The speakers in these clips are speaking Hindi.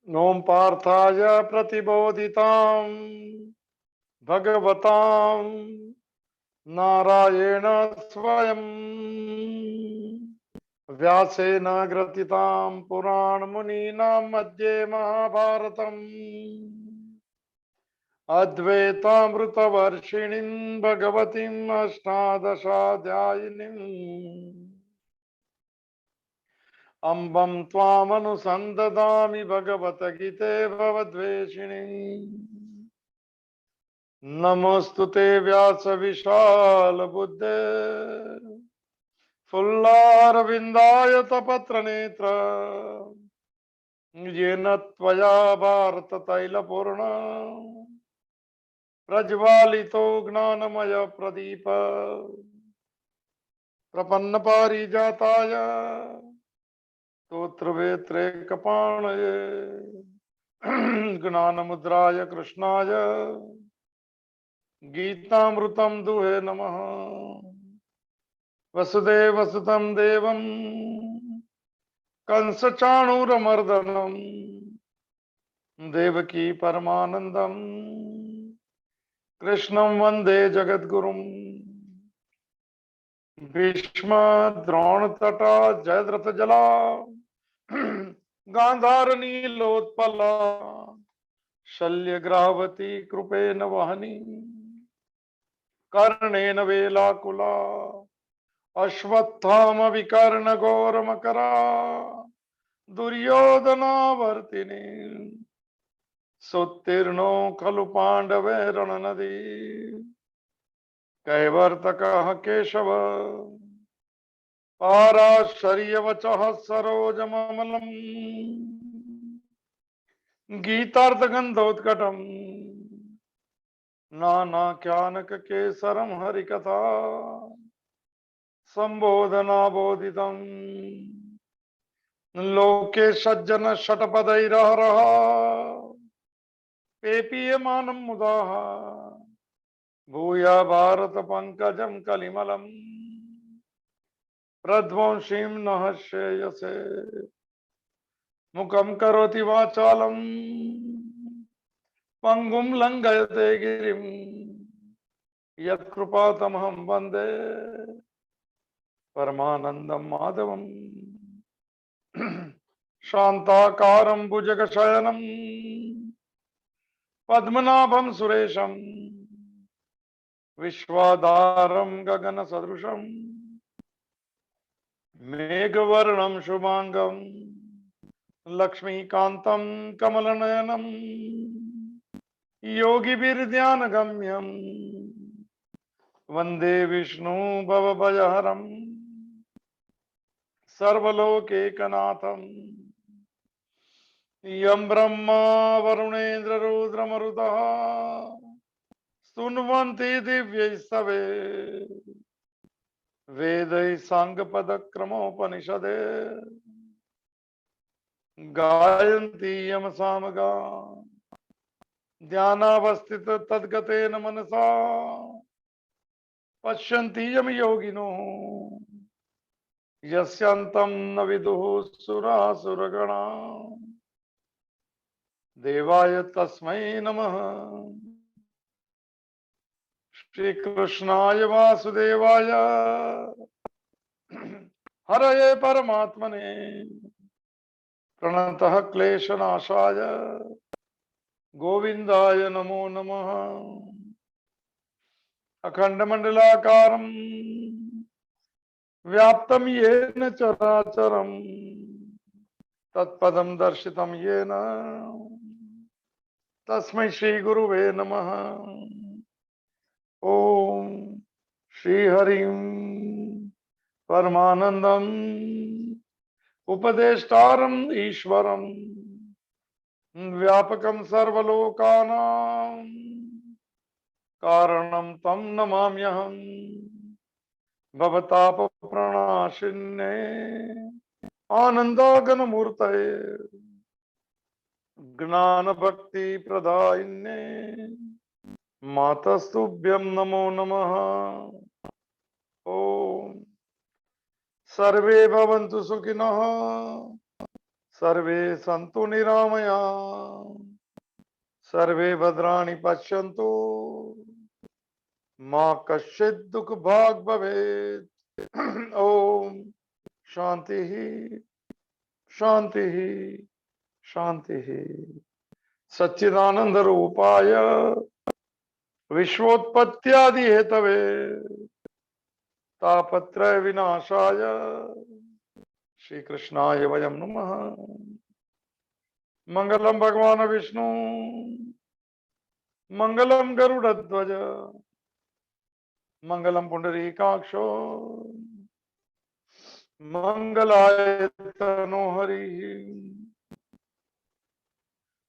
नोम पार्थाय प्रतिबोधितां भगवतां नारायण स्वयं व्यासेन ग्रथितां पुराण मुनीनां मध्ये महाभारतम् अद्वैतामृतवर्षिणीं भगवतीम् अष्टादशाध्यायिनीम् अम्बं त्वामनुसन्ददामि भगवतगीते भवद्वेषिणीम् नमोस्तुते व्यास विशाल बुद्धे फुल्लारविन्दाय तपत्र नेत्र येन त्वया भारत तैलपूर्ण प्रज्वालितो ज्ञानमय प्रदीप प्रपन्न पारिजाताय स्तोत्रवेत्रे कपाणये ज्ञानमुद्राय कृष्णाय गीतामृतं दुहे नमः। वसुदेवसुतं देवं कंसचाणूरमर्दनं देवकी परमानन्दं कृष्णं वन्दे जगद्गुरुं। भीष्म द्रोणतटा जयद्रथजला गान्धारनीलोत्पला शल्यग्राहवती कृपेण वहनी कर्णेन वेलाकुला अश्वत्थाम विकर्ण घोरमकरा दुर्योधनावर्तिनी सोत्तीर्णो खलु पांडवे रणनदी कैवर्तकः केशव पाराशर्यवचः सरोजममलम् गीतार्थगन्धोत्कटम् नानाख्यानककेसरं हरिकथा संबोधना बोधितम् लोके सज्जन शतपदैरहरः पेपीयमानं मुदाः भूया भारत पंकजं कलिमलम् प्रध्वंसीं नः श्रेयसे मुखं करोति वाचालं पंगुं लंघयते गिरिं यत्कृपातमहं वन्दे परमानन्दं माधवम् शान्ताकारं भुजगशयनं पद्मनाभं सुरेशं विश्वाधारं गगनसदृशं मेघवर्णं शुभांगं लक्ष्मीकान्तं कमलनयनं योगिभिर्ध्यानगम्यं वन्दे विष्णु भवभयहरं सर्वलोकैकनाथं यं ब्रह्मा वरुणेन्द्र रुद्रमरुतः स्तुन्वन्ति दिव्यैस्तवे वेदैः साङ्गपदक्रमोपनिषदे गायन्ति यमसामगा ध्यानावस्थित तद्गतेन मनसा पश्यन्ति यम योगिनो यस्यान्तं न विदुः सुरासुरगणा देवाय तस्मै नमः। श्री कृष्णाय वासुदेवाय हरये परमात्मने प्रणतः क्लेशनाशाय गोविंदाय नमो नमः। अखंडमंडलाकारं व्याप्तं येन चराचरं तत्पदं दर्शितं येन तस्मै श्री गुरुवे नमः। ओम श्री हरिं परमानंदम उपदेष्टारं ईश्वरं व्यापकं सर्वलोकानां कारणं तं नमाम्यहम् भवतापप्रणाशिन्ने आनन्दाघनमूर्तये ज्ञानभक्ति प्रदायिन्ने मातस्तुभ्यं नमो नमः। ओम सर्वे भवन्तु सुखिनः सर्वे सन्तु निरामया, सर्वे भद्राणि पश्यन्तु, मा कश्चित् दुःखभाग् भवेत्। ओम शांति शांति शांति। सच्चिदानंद रूपाय विश्वोत्पत्त्यादि हेतवे तापत्रय विनाशाय श्री कृष्णाय वयं नमः। मंगलम भगवान विष्णु, मंगलम गरुड़ध्वज, मंगलम पुंडरीकाक्षो, मंगलाय तनोहरि।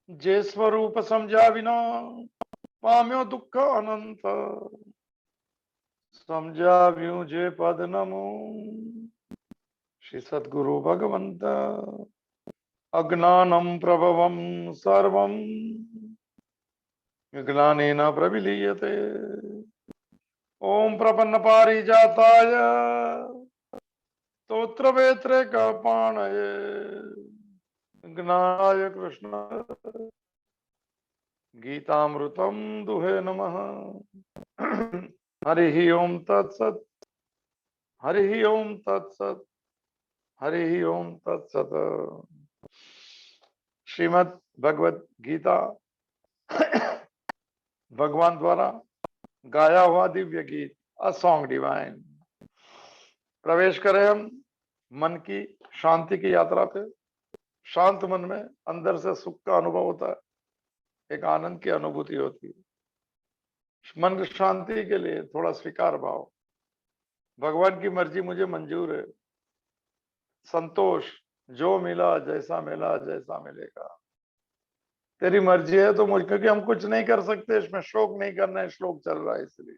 जे स्वरूप समझा बिना पाम्यो दुख अनंत, समझाव्यूं जे पद नमो श्री सद्गुरु भगवंत। अज्ञानं प्रभवं सर्वं ज्ञानेन प्रविलीयते। ओम प्रपन्न पारिजाताय स्तोत्रवेत्रे कपाणये ज्ञानाय कृष्ण गीतामृतं दुहे नमः। हरि ओम तत्सत, हरि ओम तत्सत, हरि ओम तत्सत। श्रीमद् भगवत गीता भगवान द्वारा गाया हुआ दिव्य गीत, अ सॉन्ग डिवाइन। प्रवेश करें हम मन की शांति की यात्रा पे। शांत मन में अंदर से सुख का अनुभव होता है, एक आनंद की अनुभूति होती है। मन की शांति के लिए थोड़ा स्वीकार भाव, भगवान की मर्जी मुझे मंजूर है, संतोष, जो मिला जैसा मिला जैसा मिलेगा, तेरी मर्जी है तो मुझ, क्योंकि हम कुछ नहीं कर सकते, इसमें शोक नहीं करना है, श्लोक चल रहा है इसलिए।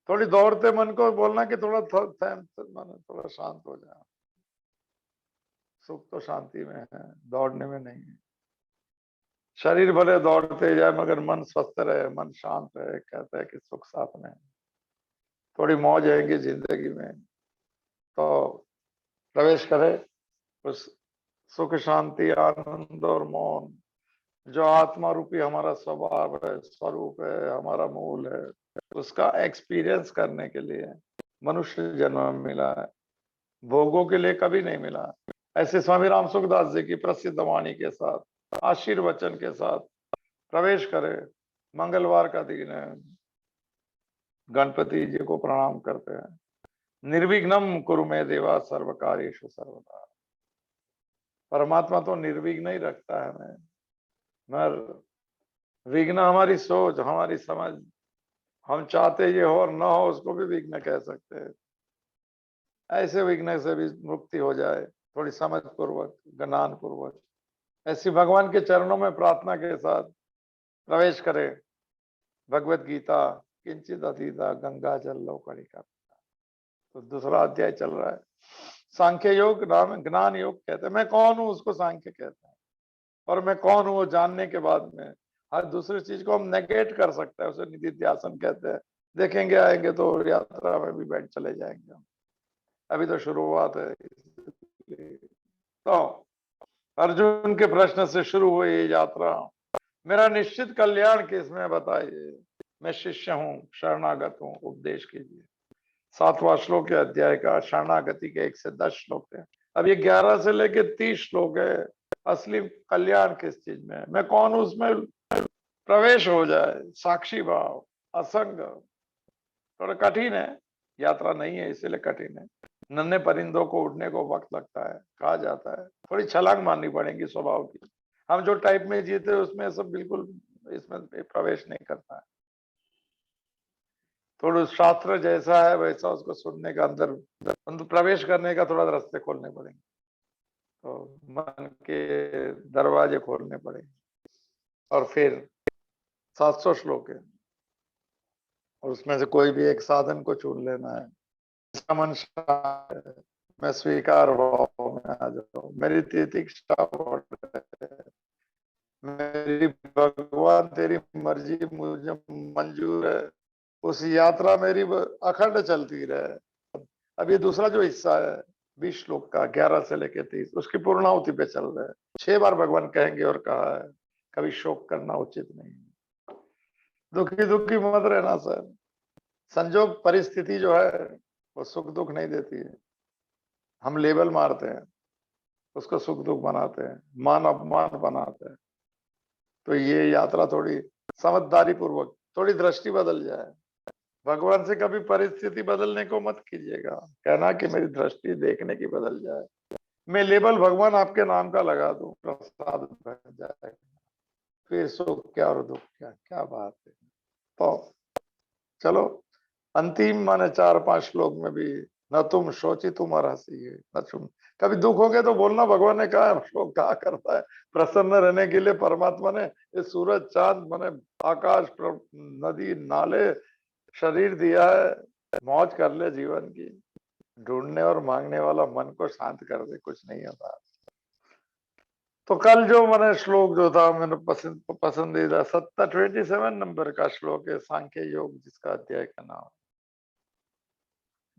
थोड़ी दौड़ते मन को बोलना कि थोड़ा थोड़ा शांत हो जाए। सुख तो शांति में है, दौड़ने में नहीं है। शरीर भले दौड़ते जाए मगर मन स्वस्थ रहे, मन शांत रहे, कहते हैं कि सुख साथ में। थोड़ी मौज आएगी जिंदगी में तो प्रवेश करे उस सुख शांति आनंद और मौन जो आत्मा रूपी हमारा स्वभाव है, स्वरूप है, हमारा मूल है, उसका एक्सपीरियंस करने के लिए मनुष्य जन्म मिला है, भोगों के लिए कभी नहीं मिला। ऐसे स्वामी राम सुखदास जी की प्रसिद्ध वाणी के साथ, आशीर्वचन के साथ प्रवेश करे। मंगलवार का दिन है, गणपति जी को प्रणाम करते हैं। निर्विघ्नम कुरु मे देवा सर्व कार्येषु सर्वदा। परमात्मा तो निर्विघ्न ही रखता है हमें, मगर विघ्न हमारी सोच, हमारी समझ, हम चाहते ये हो और ना हो उसको भी विघ्न कह सकते हैं। ऐसे विघ्न से भी मुक्ति हो जाए, थोड़ी समझ पूर्वक, ज्ञान पूर्वक, ऐसी भगवान के चरणों में प्रार्थना के साथ प्रवेश करे। भगवत गीता किंचित अतीता गंगा जल लौकड़ी का, तो दूसरा अध्याय चल रहा है। सांख्य योग नाम ज्ञान योग कहते हैं। मैं कौन हूं उसको सांख्य कहते हैं, और मैं कौन हूं वो जानने के बाद में हर दूसरी चीज को हम नेगेट कर सकते हैं, उसे निधिध्यासन कहते हैं। देखेंगे आएंगे तो यात्रा में भी बैठ चले जाएंगे हम, अभी तो शुरुआत है। तो अर्जुन के प्रश्न से शुरू हुई ये यात्रा। मेरा निश्चित कल्याण किसमें बताइए, मैं शिष्य हूँ, शरणागत हूँ, उपदेश कीजिए। 7वां श्लोक है अध्याय का, शरणागति के 1 से 10 श्लोक है। अब ये 11 से लेके 30 श्लोक है। असली कल्याण किस चीज में है, मैं कौन हूं उसमें प्रवेश हो जाए, साक्षी भाव, असंग। थोड़ा कठिन है, यात्रा नहीं है इसीलिए कठिन है। नन्हे परिंदों को उड़ने को वक्त लगता है, कहा जाता है। थोड़ी छलांग मारनी पड़ेगी स्वभाव की। हम जो टाइप में जीते उसमें सब बिल्कुल इसमें प्रवेश नहीं करता है। थोड़ा शास्त्र जैसा है वैसा उसको सुनने का, अंदर प्रवेश करने का थोड़ा रास्ते खोलने पड़ेंगे, तो मन के दरवाजे खोलने पड़ेंगे। और फिर 700 श्लोक है और उसमें से कोई भी एक साधन को चुन लेना है। मन शांत है, मैं स्वीकार भाव में आ जाऊं, मेरी तितिक्षा मेरी भगवान तेरी मर्जी मुझे मंजूर है, उस यात्रा मेरी अखंड चलती रहे। अब ये दूसरा जो हिस्सा है, 20 श्लोक का 11 से लेके 30 उसकी पूर्णाहुति पे चल रहे हैं। 6 बार भगवान कहेंगे और कहा है कभी शोक करना उचित नहीं, दुखी दुखी मत रहना सर। संजोग परिस्थिति जो है वो सुख दुख नहीं देती है, हम लेबल मारते हैं, उसको सुख दुख बनाते हैं, मान अपमान बनाते हैं। तो ये यात्रा थोड़ी समझदारी पूर्वक, थोड़ी दृष्टि बदल जाए। भगवान से कभी परिस्थिति बदलने को मत कीजिएगा, कहना कि मेरी दृष्टि देखने की बदल जाए, मैं लेबल भगवान आपके नाम का लगा दूं, प्रसाद बन जाएगा, फिर सुख क्या और दुख क्या, क्या बात है। तो चलो अंतिम माने 4-5 श्लोक में भी न तुम सोची तुम हंसी है न तुम, कभी दुख हो गए तो बोलना भगवान ने कहा है, शोक कहा करता है। प्रसन्न रहने के लिए परमात्मा ने ये सूरज चांद माने आकाश नदी नाले शरीर दिया है, मौज कर ले जीवन की, ढूंढने और मांगने वाला मन को शांत कर दे, कुछ नहीं होता। तो कल जो मैंने श्लोक जो था मैंने पसंदीदा 27 नंबर का श्लोक है, सांख्य योग जिसका अध्याय का नाम,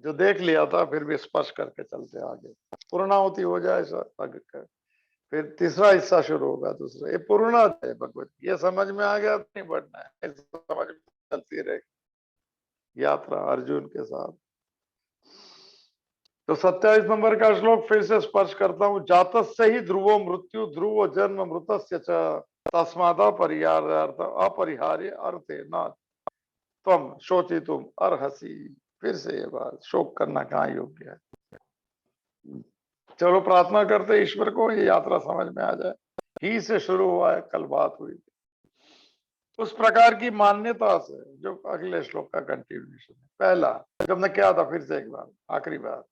जो देख लिया था फिर भी स्पर्श करके चलते आगे, पूर्णाहुति हो जाए सर, फिर तीसरा हिस्सा शुरू होगा। दूसरा ये पूर्णाहुति है भगवत, ये समझ में आ गया नहीं बढ़ना है, समझ में चलती रहेगी यात्रा अर्जुन के साथ। तो 27 नंबर का श्लोक फिर से स्पर्श करता हूं, जातस्य ही ध्रुवो मृत्यु ध्रुव जन्म मृतस्य च तस्माद अपरिहार्य अर्थे न त्वम शोचितुम अर्हसि। फिर से ये बात, शोक करना कहाँ योग्य है। चलो प्रार्थना करते ईश्वर को ये यात्रा समझ में आ जाए। ही से शुरू हुआ है, कल बात हुई थी उस प्रकार की मान्यता से जो अगले श्लोक का कंटिन्यूएशन है। पहला जब मैं क्या था, फिर से एक बार आखिरी बार,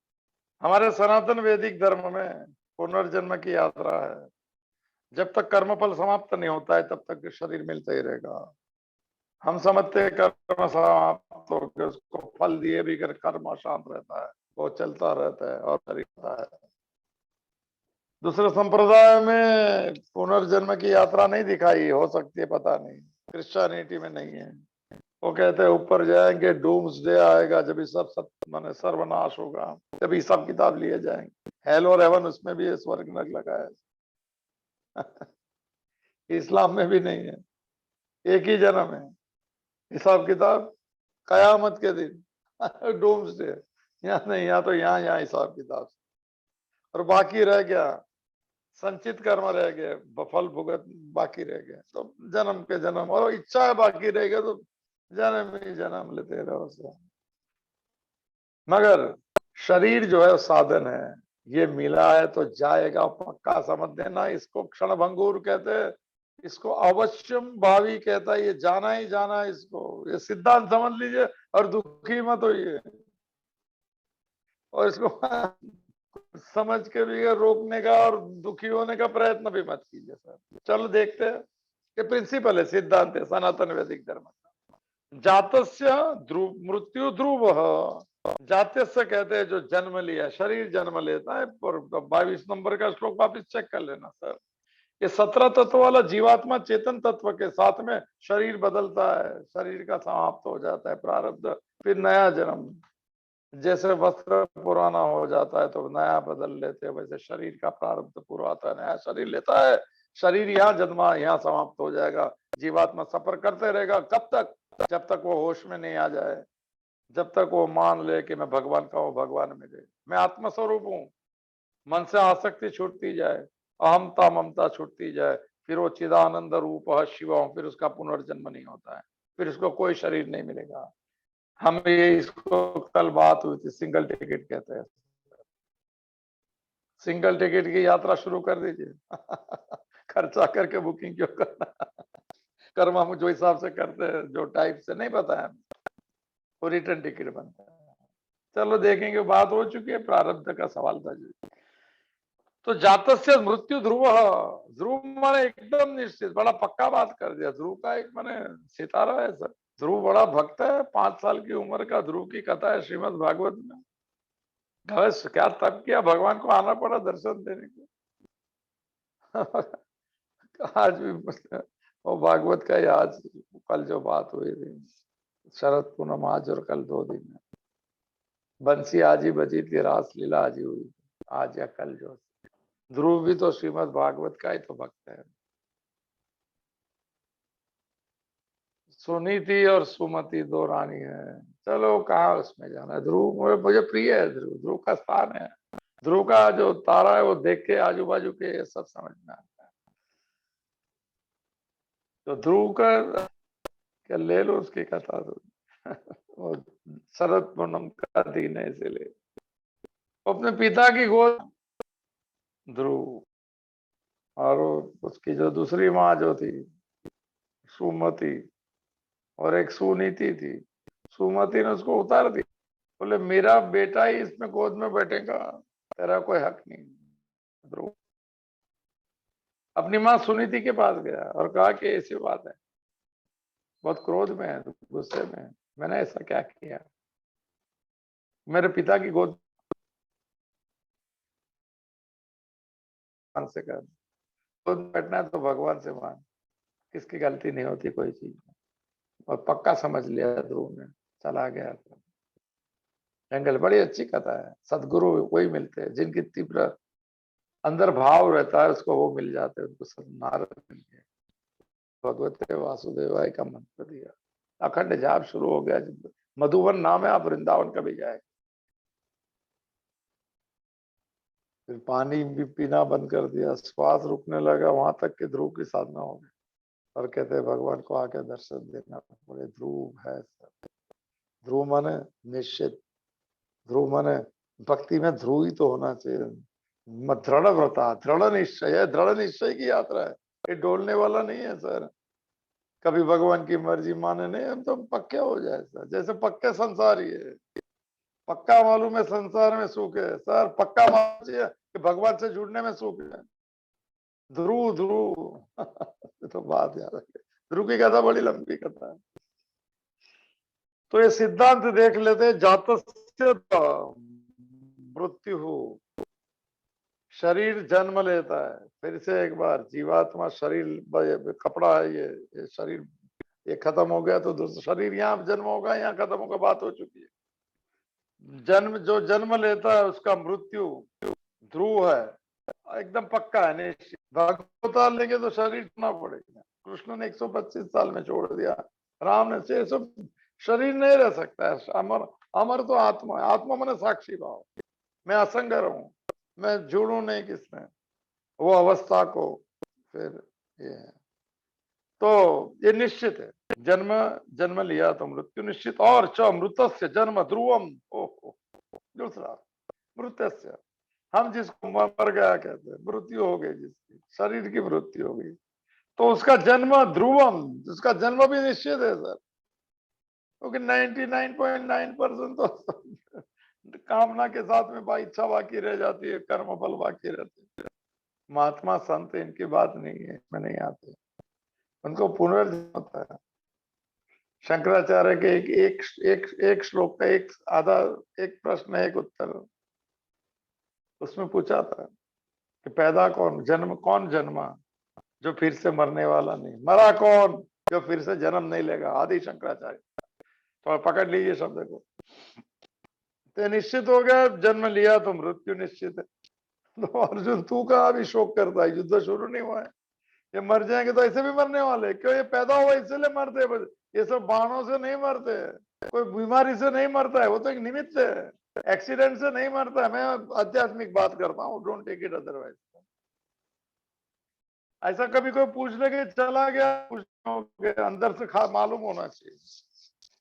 हमारे सनातन वैदिक धर्म में पुनर्जन्म की यात्रा है। जब तक कर्मफल समाप्त नहीं होता है तब तक शरीर मिलता ही रहेगा। हम समझते हैं कर्म समाप्त हो गया, उसको फल दिए भी कर कर्म शांत रहता है, वो चलता रहता है और रहता है। दूसरे संप्रदाय में पुनर्जन्म की यात्रा नहीं दिखाई, हो सकती है पता नहीं, क्रिश्चियनिटी में नहीं है। वो कहते हैं ऊपर जाएंगे, डूम्सडे आएगा, जब सब माने सर्वनाश होगा, जब हिसाब किताब लिए जाएंगे। हेल और हेवन उसमें भी है, स्वर्ग नरक लगा है। इस्लाम में भी नहीं है, एक ही जन्म है, हिसाब किताब कयामत के दिन। डूम्सडे यहाँ नहीं, यहाँ तो यहाँ हिसाब किताब, और बाकी रह गया संचित कर्म रह गए, फल भुगत बाकी रह गए, तो जन्म के जन्म, और इच्छा बाकी रह गए तो जन्म ही जन्म लेते रहो सो। मगर शरीर जो है साधन है, ये मिला है तो जाएगा पक्का, समझ देना। इसको क्षण भंगुर कहते हैं, इसको अवश्यम भावी कहता है, ये जाना ही जाना है इसको, ये सिद्धांत समझ लीजिए और दुखी मत होइए, और इसको समझ के भी रोकने का और दुखी होने का प्रयत्न भी मत कीजिए सर। चलो देखते हैं, ये प्रिंसिपल है, सिद्धांत है सनातन वैदिक धर्म का। जातस्य ध्रुव मृत्यु ध्रुव, जातस्य कहते हैं जो जन्म लिया, शरीर जन्म लेता है। और 22 नंबर का श्लोक वापिस चेक कर लेना सर। ये 17 तत्व वाला जीवात्मा चेतन तत्व के साथ में शरीर बदलता है, शरीर का समाप्त हो जाता है प्रारब्ध, फिर नया जन्म। जैसे वस्त्र पुराना हो जाता है तो नया बदल लेते हैं, वैसे शरीर का प्रारब्ध पूरा आता है, नया शरीर लेता है। शरीर यहाँ जन्मा यहाँ समाप्त हो जाएगा, जीवात्मा सफर करते रहेगा। कब तक? जब तक वो होश में नहीं आ जाए, जब तक वो मान ले कि मैं भगवान का हूँ, भगवान मेरे, मैं आत्मस्वरूप हूँ। मन से आसक्ति छूटती जाए, अहमता ममता छूटती जाए, फिर वो चिदानंद रूप शिव, फिर उसका पुनर्जन्म नहीं होता है, फिर उसको कोई शरीर नहीं मिलेगा। हम ये इसको कल बात हुई थी, सिंगल टिकट कहते हैं। सिंगल टिकट की यात्रा शुरू कर दीजिए। खर्चा करके बुकिंग क्यों करना। कर्म हम जो हिसाब से करते हैं, जो टाइप से नहीं पता है, वो रिटर्न टिकट बनता है। चलो देखेंगे, बात हो चुकी है, प्रारब्ध का सवाल था जी। तो जातस्य मृत्यु ध्रुव, ध्रुव माने एकदम निश्चित, बड़ा पक्का बात कर दिया। ध्रुव का एक माने सितारा है सर। ध्रुव बड़ा भक्त है, 5 साल की उम्र का ध्रुव की कथा है श्रीमद् भागवत में। बस क्या तब किया, भगवान को आना पड़ा दर्शन देने को। आज भी वो भागवत का ही, आज कल जो बात हुई थी, शरद पूनम आज और कल 2 दिन है। बंसी आज ही बजी थी, रास लीला आज ही हुई। आज या कल जो। ध्रुव भी तो श्रीमद् भागवत का ही तो भक्त है। सुनीति और सुमति दो रानी है। चलो कहाँ उसमें जाना है। ध्रुव मुझे प्रिय है। ध्रुव ध्रुव का स्थान है। ध्रुव का जो तारा है वो देख के आजू बाजू के ये सब समझ में आता है। तो ध्रुव का क्या ले लो उसकी कथा तो वो शरद पूनम का दिन है इसीलिए अपने पिता की गोद ध्रुव और उसकी जो दूसरी माँ जो थी सुमति और एक सुनीति थी। सुमति ने उसको उतार दी। बोले मेरा बेटा ही इसमें गोद में बैठेगा, तेरा कोई हक नहीं। ध्रुव अपनी माँ सुनीति के पास गया और कहा कि ऐसी बात है, बहुत क्रोध में है, गुस्से में है, मैंने ऐसा क्या किया, मेरे पिता की गोद से कर, गोद में बैठना है तो भगवान से मांग, किसकी गलती नहीं होती कोई चीज में। और पक्का समझ लिया ध्रुव ने, चला गया जंगल। बड़ी अच्छी कथा है। सदगुरु वही मिलते हैं जिनकी तीव्र अंदर भाव रहता है, उसको वो मिल जाते हैं। उनको सब नारद मिल गए, भगवते वासुदेवाय का मंत्र दिया, अखंड जाप शुरू हो गया। मधुबन नाम है, आप वृंदावन कभी जाए। फिर पानी भी पीना बंद कर दिया, श्वास रुकने लगा, वहां तक के ध्रुव की साधना हो गई। और कहते हैं भगवान को आके दर्शन देना। बोले ध्रुव है सब। ध्रुव माने निश्चित, ध्रुव माने भक्ति में ध्रुव ही तो होना चाहिए। दृढ़ व्रता, दृढ़ निश्चय है, दृढ़ निश्चय की यात्रा है। ये डोलने वाला नहीं है सर। कभी भगवान की मर्जी माने नहीं, हम तो पक्के हो जाए सर। जैसे पक्के संसारी है, पक्का मालूम है संसार में सुख है सर। पक्का मालूम चाहिए कि भगवान से जुड़ने में सुख है। ध्रुव ध्रुव तो बात याद है। ध्रुव की कथा बड़ी लंबी कथा है। तो ये सिद्धांत देख लेते, जातस्य मृत्यु, शरीर जन्म लेता है। फिर से एक बार जीवात्मा शरीर कपड़ा है, ये शरीर ये खत्म हो गया तो दूसरा शरीर यहाँ जन्म होगा, यहाँ खत्म होगा, बात हो चुकी है। जन्म जो जन्म लेता है उसका मृत्यु ध्रुव है, एकदम पक्का है, निश्चित। भगवत उतार लेंगे तो शरीर छोड़ना पड़ेगा। कृष्ण ने 125 साल में छोड़ दिया, राम ने 600। शरीर नहीं रह सकता है। अमर अमर तो आत्मा है। आत्मा मैंने साक्षी भाव, मैं असंग रहूं, मैं जुड़ू नहीं किसमें, वो अवस्था को। फिर ये है तो ये निश्चित है। जन्म जन्म लिया तो मृत्यु निश्चित। और च मृतस्य जन्म ध्रुवम, ओहो दूसरा मृतस्य, हम जिसको मर गया कहते हैं, मृत्यु हो गई जिसकी, शरीर की मृत्यु हो गई, तो उसका जन्म ध्रुवम, उसका जन्म भी निश्चित है सर। क्योंकि 99.9% तो कामना के साथ में इच्छा बाकी रह जाती है, कर्म फल बाकी रहते हैं। महात्मा संत इनकी बात नहीं है, इसमें नहीं आते, उनको पुनर्जन्म होता है। शंकराचार्य के एक श्लोक का एक आधा, एक प्रश्न एक उत्तर, उसमें पूछा था कि पैदा कौन, जन्म कौन जन्मा, जो फिर से मरने वाला नहीं, मरा कौन, जो फिर से जन्म नहीं लेगा। आदि शंकराचार्य, तो पकड़ लीजिए शब्द को। तो निश्चित हो गया, जन्म लिया तो मृत्यु निश्चित है। तो अर्जुन तू का अभी शोक करता है, युद्ध शुरू नहीं हुआ है, ये मर जाएंगे तो ऐसे भी मरने वाले। क्यों, ये पैदा हुआ इसलिए मरते हैं। ये सब बाणों से नहीं मरते, कोई बीमारी से नहीं मरता है, वो तो एक निमित्त है। एक्सीडेंट से नहीं मरता है। मैं आध्यात्मिक बात करता हूँ, डोंट टेक इट अदरवाइज। ऐसा कभी कोई पूछ ले कि चला गया, अंदर से मालूम होना चाहिए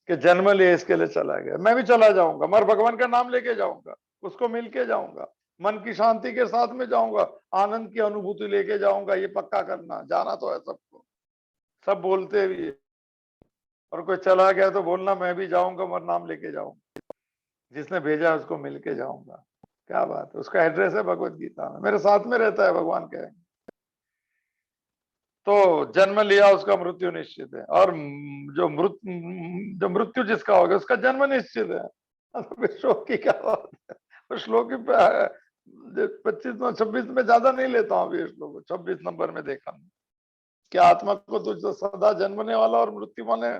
कि जन्म लिए इसके लिए चला गया। मैं भी चला जाऊंगा, मगर भगवान का नाम लेके जाऊंगा, उसको मिलके जाऊंगा, मन की शांति के साथ में जाऊंगा, आनंद की अनुभूति लेके जाऊंगा। ये पक्का करना, जाना तो है सबको, सब बोलते भी है। और कोई चला गया तो बोलना मैं भी जाऊंगा, मगर नाम लेके जाऊंगा, जिसने भेजा उसको मिलके जाऊंगा। क्या बात है। उसका एड्रेस है भगवत गीता में, मेरे साथ में रहता है, भगवान कहेंगे। तो जन्म लिया उसका मृत्यु निश्चित है। और जो मृत्यु जिसका होगा उसका जन्म निश्चित है। श्लोक की क्या बात है। श्लोक की 25 26 में ज्यादा नहीं लेता हूँ अभी श्लोक, 26 नंबर में देखा कि आत्मा को तो सदा जन्मने वाला और मृत्यु माने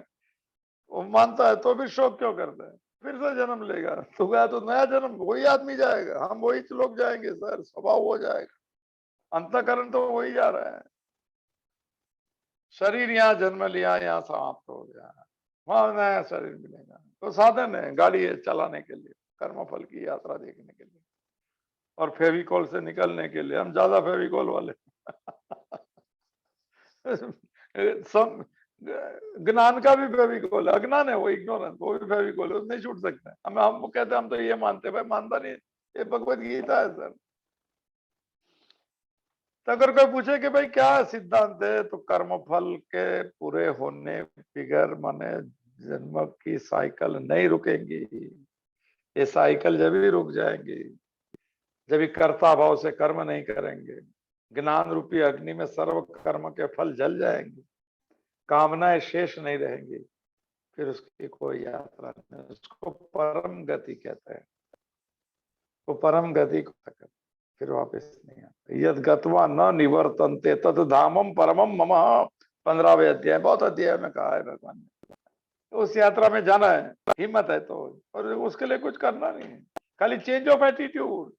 वो मानता है, तो भी शोक क्यों करता है। फिर से जन्म लेगा, तो गया तो नया जन्म वही आदमी जाएगा, हम वही लोग जाएंगे सर, स्वभाव हो जाएगा, अंतःकरण तो वही जा रहा है। शरीर यहाँ जन्म लिया, यहाँ समाप्त हो गया, वहां नया शरीर मिलेगा। तो साधन है, गाड़ी है चलाने के लिए, कर्मफल की यात्रा देखने के लिए, और फेविकॉल से निकलने के लिए। हम ज्यादा फेविकॉल वाले सम ज्ञान का भी फेविकॉल है, अज्ञान है वो, इग्नोरेंस, वो भी फेविकॉल है, नहीं छूट सकते। हम कहते हैं हम तो ये मानते, भाई मानता नहीं, ये भगवत गीता है सर। तो अगर कोई पूछे कि भाई क्या सिद्धांत है, तो कर्मफल के पूरे होने बिगर माने जन्म की साइकिल नहीं रुकेंगी। ये साइकिल जब भी रुक जाएंगी जब भी कर्ता भाव से कर्म नहीं करेंगे, ज्ञान रूपी अग्नि में सर्व कर्म के फल जल जाएंगे, कामनाएं शेष नहीं रहेंगी, फिर उसकी कोई यात्रा नहीं। उसको परम गति कहते हैं। वो परम गति को तक फिर वापस नहीं आता। यद गत्वा न निवर्तन्ते तद धामम परमम मम, 15वें अध्याय, बहुत अध्याय में कहा है भगवान ने। तो उस यात्रा में जाना है, हिम्मत है तो, और उसके लिए कुछ करना नहीं है, खाली चेंज ऑफ एटीट्यूड,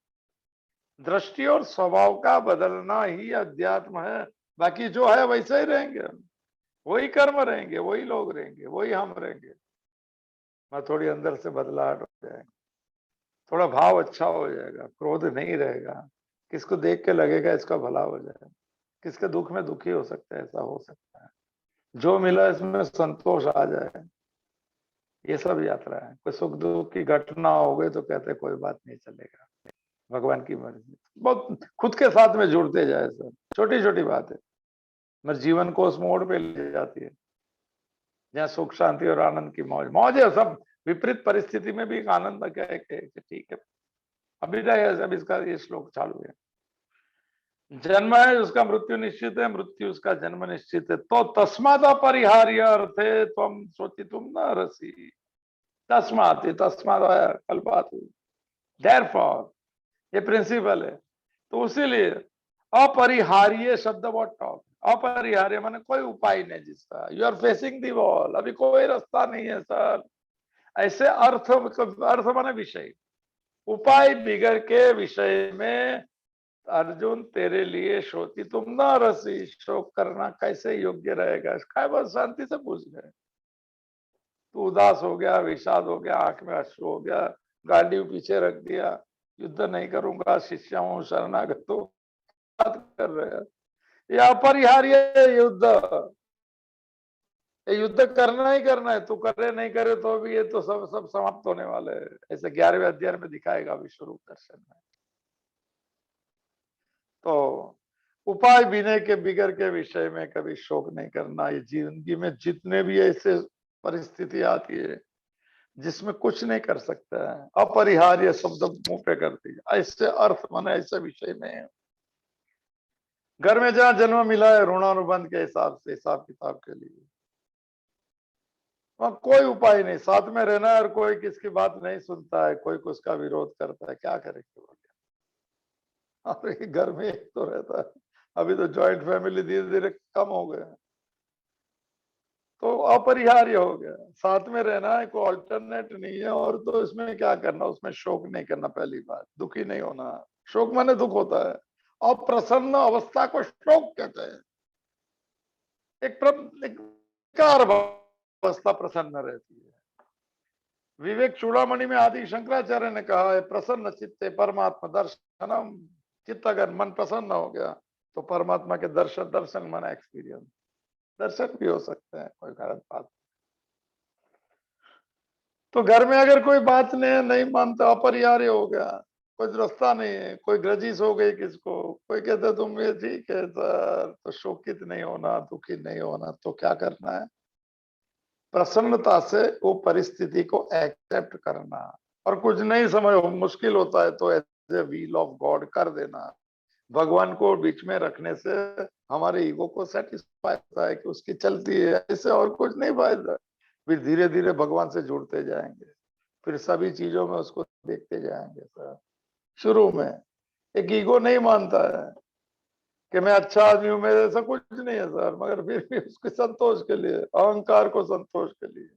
दृष्टि और स्वभाव का बदलना ही अध्यात्म है। बाकी जो है वैसे ही रहेंगे हम, वही कर्म रहेंगे, वही लोग रहेंगे, वही हम रहेंगे। मैं थोड़ी अंदर से बदलाहट हो जाएगा, थोड़ा भाव अच्छा हो जाएगा, क्रोध नहीं रहेगा, किसको देख के लगेगा इसका भला हो जाए, किसके दुख में दुखी हो सकता है, ऐसा हो सकता है, जो मिला इसमें संतोष आ जाए, ये सब यात्रा है। कोई सुख दुख की घटना हो गई तो कहते कोई बात नहीं, चलेगा, भगवान की मर्जी। बहुत खुद के साथ में जुड़ते जाए सर, छोटी छोटी बात है, मगर जीवन को उस मोड़ पे ले जाती है जहाँ सुख शांति और आनंद की मौज मौज है। सब विपरीत परिस्थिति में भी एक आनंद क्या है कि ठीक है, अभी अब इसका ये श्लोक चालू है। जन्म है उसका मृत्यु निश्चित है, मृत्यु उसका जन्म निश्चित है, तो तस्मात् अपरिहार्य अर्थे तुम सोची तुम न रसी। तस्मात्, तस्मात् आया कल बात हुई, देयरफॉर, ये प्रिंसिपल है। तो उसीलिए अपरिहार्य शब्द बहुत टॉप, अपरिहार्य माने कोई उपाय नहीं जिसका, you are facing the wall, अभी कोई रास्ता नहीं है सर। ऐसे अर्थ माने विषय, उपाय बिगड़ के विषय में अर्जुन तेरे लिए शोची तुम ना रसी, शोक करना कैसे योग्य रहेगा, इसका बस शांति से पूछ गए। तू उदास हो गया, विषाद हो गया, आंख में अश्रु हो गया, गांडी पीछे रख दिया, युद्ध नहीं करूंगा, शिष्य हूं, शरणागत हूं, बात कर रहे हैं। ये अपरिहार्य युद्ध, ये युद्ध करना ही करना है, तू करे नहीं करे तो भी ये तो सब सब समाप्त होने वाले है। ऐसे 11वें अध्याय में दिखाएगा विश्वरूप दर्शन में। तो उपाय बिने के बिगड़ के विषय में कभी शोक नहीं करना। ये जिंदगी में जितने भी ऐसे परिस्थिति आती है जिसमें कुछ नहीं कर सकता है, अपरिहार्य शब्द मुंह पे कर दिया, ऐसे अर्थ माने ऐसे विषय में। घर में जहां जन्म मिला है ऋणानुबंध के हिसाब से, हिसाब किताब के लिए वहां कोई उपाय नहीं, साथ में रहना है और कोई किसकी बात नहीं सुनता है, कोई उसका विरोध करता है, क्या करेंगे बोलिए। अरे घर में एक तो रहता है, अभी तो जॉइंट फैमिली धीरे धीरे कम हो गए, तो अपरिहार्य हो गया, साथ में रहना है, कोई अल्टरनेट नहीं है। और तो इसमें क्या करना, उसमें शोक नहीं करना, पहली बात, दुखी नहीं होना। शोक माने दुख होता है, अप्रसन्न अवस्था को शोक कहते हैं। एक कार अवस्था प्रसन्न रहती है। विवेक चूड़ामणि में आदि शंकराचार्य ने कहा है, प्रसन्न चित्ते परमात्मा दर्शनम। चित्त अगर मन प्रसन्न हो गया तो परमात्मा के दर्शन, दर्शन माना एक्सपीरियंस, दर्शन भी हो सकते हैं, कोई गलत बात। तो घर में अगर कोई बात नहीं मानता, अपरिहार्य हो गया, कोई रास्ता नहीं है, कोई ग्रजिश हो गई किसको, कोई कहता तुम ये ठीक है सर, तो शोकित नहीं होना, दुखी नहीं होना, तो क्या करना है, प्रसन्नता से वो परिस्थिति को एक्सेप्ट करना। और कुछ नहीं समझ मुश्किल होता है तो as a wheel of God कर देना। भगवान को बीच में रखने से हमारे ईगो को सेटिस्फाई होता है कि उसकी चलती है, ऐसे और कुछ नहीं फायदा। फिर धीरे धीरे भगवान से जुड़ते जाएंगे, फिर सभी चीजों में उसको देखते जाएंगे सर। शुरू में एक ईगो नहीं मानता है कि मैं अच्छा आदमी हूं, मेरे ऐसा कुछ नहीं है सर, मगर फिर भी उसके संतोष के लिए, अहंकार को संतोष के लिए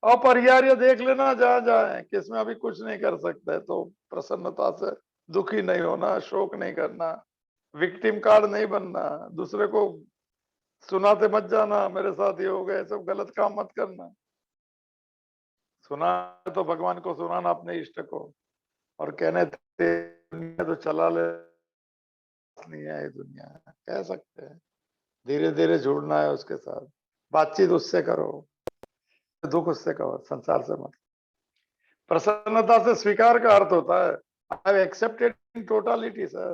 अपरिहार्य देख लेना जहां जाए, कि इसमें अभी कुछ नहीं कर सकते, तो प्रसन्नता से दुखी नहीं होना, शोक नहीं करना, विक्टिम कार्ड नहीं बनना, दूसरे को सुनाते मत जाना मेरे साथ ये हो गया, सब गलत काम मत करना। सुना तो भगवान को सुनाना, अपने इष्ट को, और कहने थे दुनिया तो चला ले, नहीं है ये दुनिया, कह सकते हैं। धीरे धीरे जुड़ना है उसके साथ, बातचीत उससे करो, दुख उससे कहो, संसार से मत। प्रसन्नता से स्वीकार का अर्थ होता है I have accepted in totality sir,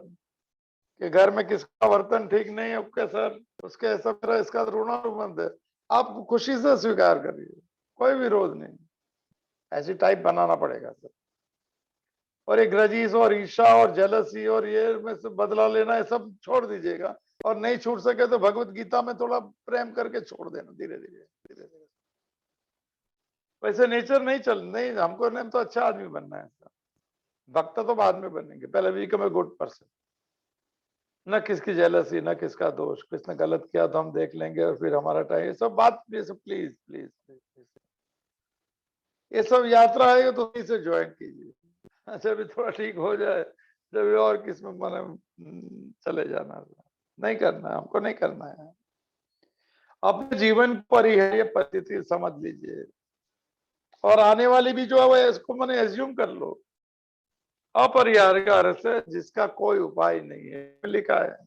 कि घर में किसका वर्तन ठीक नहीं है, ओके सर, उसके ऐसा मेरा इसका ऋणानुबंध है, आप खुशी से स्वीकार करिए, कोई विरोध नहीं, ऐसी टाइप बनाना पड़ेगा सर। और ये ग्रजीस और ईर्षा और जेलसी और ये में से बदला लेना, ये सब छोड़ दीजिएगा, और नहीं छूट सके तो भगवत गीता में थोड़ा प्रेम करके छोड़ देना, धीरे धीरे धीरे धीरे। वैसे नेचर नहीं चल, नहीं हमको नहीं तो अच्छा आदमी बनना है सर, भक्त तो बाद में बनेंगे, पहले बिकम ए गुड पर्सन। न किसकी जेलसी, न किसका दोष, किसने गलत किया तो हम देख लेंगे और फिर हमारा टाइम, ये सब बात, ये सब प्लीज प्लीज प्लीज, ये सब यात्रा है तो इसे ज्वाइन कीजिए, अच्छा भी थोड़ा ठीक हो जाए, जब और किस में मन चले जाना, नहीं करना है हमको, नहीं करना है। अपने जीवन पर ही है ये परिस्थिति, समझ लीजिए, और आने वाली भी जो है वो इसको मैंने एज्यूम कर लो। अपरिहार्य से जिसका कोई उपाय नहीं है, लिखा है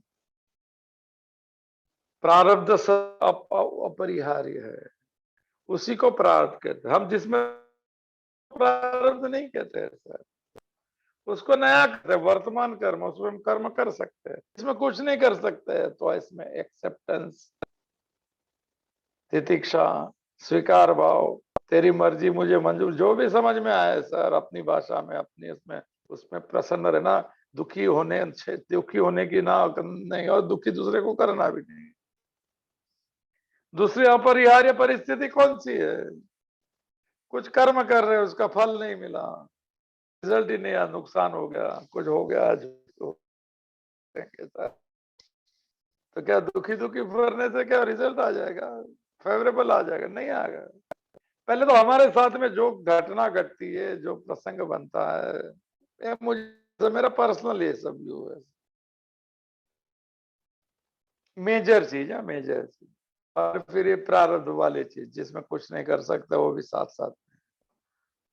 प्रारब्ध अपरिहार्य है, उसी को प्रारब्ध कहते हैं हम, जिसमें प्रारब्ध नहीं कहते हैं सर, उसको नया कहते हैं वर्तमान कर्म, उसमें हम कर्म कर सकते हैं, इसमें कुछ नहीं कर सकते हैं, तो इसमें एक्सेप्टेंस, तितिक्षा, स्वीकार भाव, तेरी मर्जी मुझे मंजूर, जो भी समझ में आए सर अपनी भाषा में, अपनी उसमें, उसमें प्रसन्न रहना, दुखी होने की ना नहीं, और दुखी दूसरे को करना भी नहीं। दूसरी अपरिहार्य परिस्थिति कौन सी है, कुछ कर्म कर रहे उसका फल नहीं मिला, रिजल्ट ही नहीं आया, नुकसान हो गया, कुछ हो गया, तो क्या दुखी दुखी भरने से क्या रिजल्ट आ जाएगा, फेवरेबल आ जाएगा, नहीं आएगा। पहले तो हमारे साथ में जो घटना घटती है, जो प्रसंग बनता है, ये मुझे, तो मेरा पर्सनल ये सब व्यू है, मेजर चीज है, मेजर चीज। और फिर ये प्रारब्ध वाली चीज जिसमें कुछ नहीं कर सकते, वो भी साथ साथ में,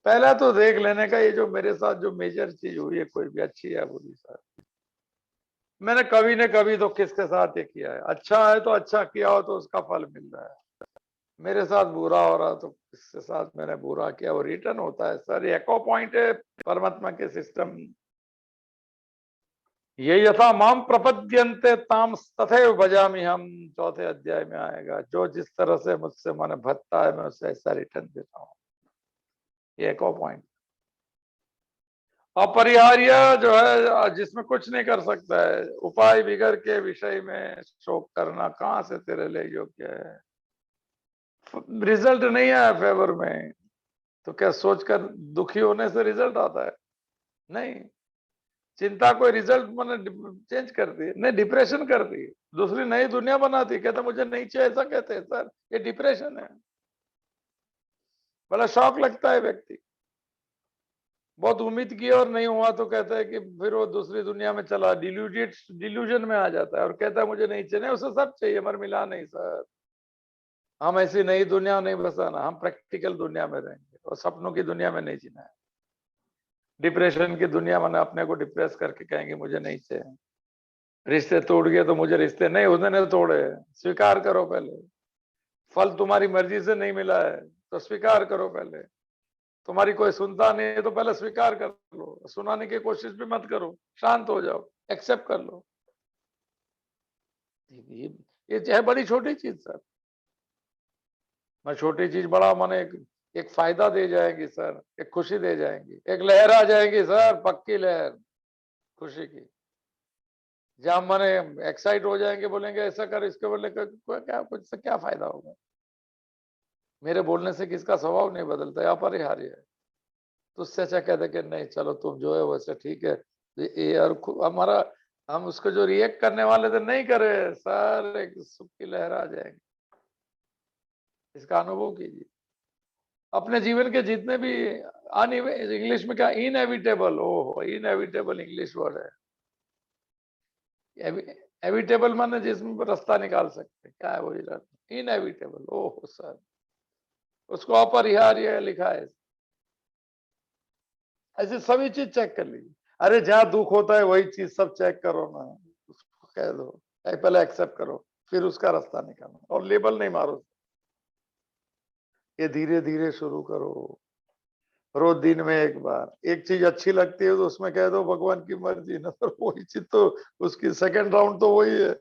पहला तो देख लेने का, ये जो मेरे साथ जो मेजर चीज हुई है, कोई भी अच्छी है बुरी, साथ मैंने कभी न कभी तो किसके साथ ये किया है, अच्छा है तो अच्छा किया हो तो उसका फल मिल रहा है, मेरे साथ बुरा हो रहा तो किसके साथ मैंने बुरा किया वो रिटर्न होता है सर, एको पॉइंट है परमात्मा के सिस्टम। ये यथा माम प्रपद्यन्ते ताम तथैव भजामि हम, चौथे अध्याय में आएगा, जो जिस तरह से मुझसे माने भजता है मैं उसे ऐसा रिटर्न देता हूँ, ये एको पॉइंट। अपरिहार्य जो है जिसमें कुछ नहीं कर सकता है, उपाय बिगर के विषय में शोक करना कहां से तेरे लिए योग्य है, रिजल्ट नहीं आया फेवर में, तो क्या सोचकर दुखी होने से रिजल्ट आता है, नहीं। चिंता कोई रिजल्ट मैंने चेंज कर दी, नहीं डिप्रेशन कर दी, दूसरी नई दुनिया बनाती, कहते मुझे नहीं चाहिए, ऐसा कहते हैं सर, ये डिप्रेशन है। बड़ा शौक लगता है व्यक्ति, बहुत उम्मीद की और नहीं हुआ तो कहता है कि फिर वो दूसरी दुनिया में चला, डिल्यूजन में आ जाता है और कहता है मुझे नहीं चाहिए, उसे सब चाहिए मगर मिला नहीं सर। हम ऐसी नई दुनिया नहीं बसाना, हम प्रैक्टिकल दुनिया में रहेंगे और सपनों की दुनिया में नहीं जीना है। डिप्रेशन की दुनिया में अपने को डिप्रेस करके कहेंगे मुझे नहीं चाहिए, रिश्ते टूट गए तो मुझे रिश्ते नहीं, उसने तोड़े, स्वीकार करो पहले, फल तुम्हारी मर्जी से नहीं मिला है तो स्वीकार करो पहले, तुम्हारी कोई सुनता नहीं है तो पहले स्वीकार कर लो, सुनाने की कोशिश भी मत करो, शांत हो जाओ, एक्सेप्ट कर लो। ये ये चाहे बड़ी छोटी चीज सर, मैं छोटी चीज बड़ा माने एक फायदा दे जाएगी सर, एक खुशी दे जाएंगी, एक लहर आ जाएगी सर, पक्की लहर खुशी की, जहां माने एक्साइट हो जाएंगे, बोलेंगे ऐसा कर, इसके बोले क्या, कुछ से क्या फायदा होगा, मेरे बोलने से किसका स्वभाव नहीं बदलता, अपरिहार्य है। तो उससे अच्छा कहते कि नहीं चलो तुम जो है वैसे ठीक है, ये और हमारा, हम उसको जो रिएक्ट करने वाले थे नहीं करे सर, एक सुख की लहर आ जाएगी, इसका अनुभव कीजिए। अपने जीवन के जितने भी इंग्लिश में क्या इनएविटेबल, ओह इनएविटेबल इंग्लिश वर्ड है। एविटेबल माने जिसमें रास्ता निकाल सकते, क्या है वो इनएविटेबल, ओह सर, उसको अपरिहार्य लिखा है। ऐसे सभी चीज चेक कर लीजिए। अरे जहां दुख होता है वही चीज सब चेक करो ना, उसको कह दो, पहले एक्सेप्ट करो, फिर उसका रास्ता निकालो, और लेबल नहीं मारो। ये धीरे धीरे शुरू करो, रोज दिन में एक बार। एक चीज अच्छी लगती है तो उसमें कह दो भगवान की मर्जी ना, तो वही चीज तो उसकी सेकंड राउंड तो वही है।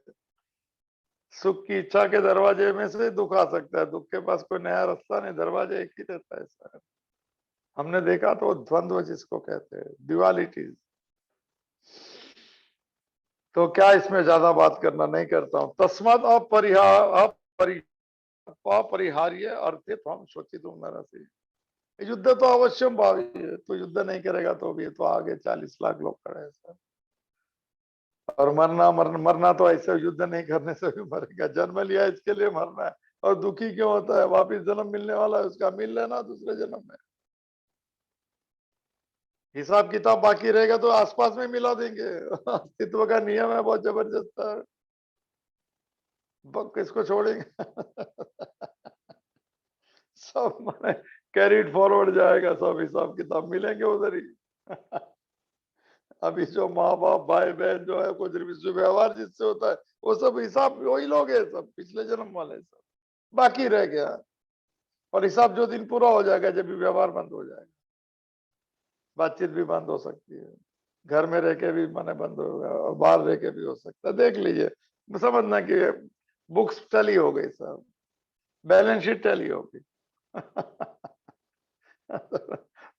सुख की इच्छा के दरवाजे में से दुख आ सकता है, दुख के पास कोई नया रास्ता नहीं, दरवाजा एक ही रहता है सर। हमने देखा तो द्वंद्व जिसको कहते हैं, ड्युअलिटीज। तो क्या इसमें ज्यादा बात करना नहीं करता हूं। तस्मात अपरिहार्य अर्थे तो हम सोचित नरसी। युद्ध तो अवश्यम भावी है, तो युद्ध नहीं करेगा तो भी तो आगे 40 लाख लोग खड़े हैं सर। और मरना तो ऐसे युद्ध नहीं करने से भी मरेगा, जन्म लिया इसके लिए मरना है। और दुखी क्यों होता है, वापिस जन्म मिलने वाला है, उसका मिल लेना दूसरे जन्म में। हिसाब किताब बाकी रहेगा तो आसपास में मिला देंगे। अस्तित्व का नियम है बहुत जबरदस्त है, किसको छोड़ेंगे। सब मैंने कैरिड फॉरवर्ड जाएगा, सब हिसाब किताब मिलेंगे उधर ही। अभी जो माँ बाप भाई बहन जो है कुछ विश्व व्यवहार जिससे होता है, वो सब हिसाब वही लोग है, सब पिछले जन्म वाले सब बाकी रह गया। और हिसाब जो दिन पूरा हो जाएगा, जब भी व्यवहार बंद हो जाएगा, बातचीत भी बंद हो सकती है, घर में रह के भी माने बंद होगा, और बाहर रह के भी हो सकता है। देख लीजिए, समझना कि बुक्स टैली हो गई, सब बैलेंस शीट टैली हो गई।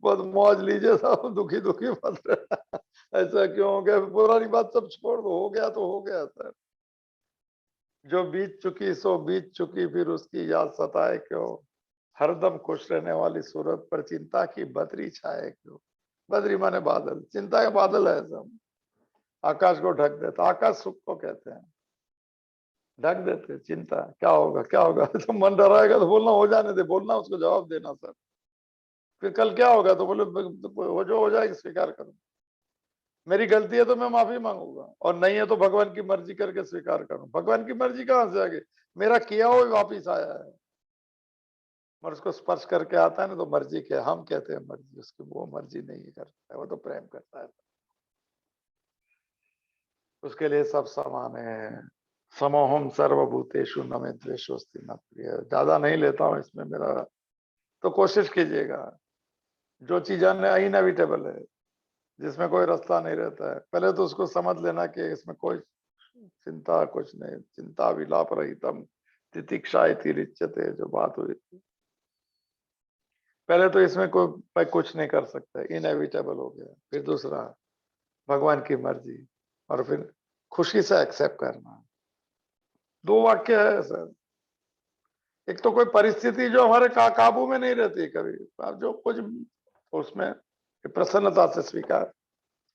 बहुत मौज लीजिए, सब दुखी दुखी मत रहना। ऐसा क्यों हो गया, पुरानी बात सब छोड़ दो, हो गया तो हो गया सर। जो बीत चुकी सो बीत चुकी, फिर उसकी याद सताए क्यों। हरदम खुश रहने वाली सूरत पर चिंता की बदरी छाए क्यों। बदरी माने बादल, चिंता के बादल है सब, आकाश को ढक देता। आकाश सुख को कहते हैं, ढक देते चिंता। क्या होगा क्या होगा, तो मन डराएगा तो बोलना हो जाने दे, बोलना उसको जवाब देना सर। फिर कल क्या होगा तो बोले वो जो हो जाएगा स्वीकार करो, मेरी गलती है तो मैं माफी मांगूंगा, और नहीं है तो भगवान की मर्जी करके स्वीकार करूं। भगवान की मर्जी कहां से आगे, मेरा किया हुआ वापिस आया है। और उसको स्पर्श करके आता है ना, तो मर्जी क्या, हम कहते हैं मर्जी, उसकी वो मर्जी नहीं करता है, वो तो प्रेम करता है। उसके लिए सब समान है। समोहम सर्वभूतेषु न मे द्वेषोस्ति न प्रिय। ज्यादा नहीं लेता हूं इसमें मेरा, तो कोशिश कीजिएगा। जो चीज इनएविटेबल है, जिसमें कोई रास्ता नहीं रहता है, पहले तो उसको समझ लेना कि इसमें कोई चिंता कुछ नहीं। चिंता विलाप रहितम तितिक्षा इति रिच्यते, जो बात हुई थी। पहले तो इसमें कोई कुछ नहीं कर सकता, इनएविटेबल हो गया। फिर दूसरा भगवान की मर्जी, और फिर खुशी से एक्सेप्ट करना। दो वाक्य है सर। एक तो कोई परिस्थिति जो हमारे काबू में नहीं रहती कभी, अब जो कुछ उसमें प्रसन्नता से स्वीकार।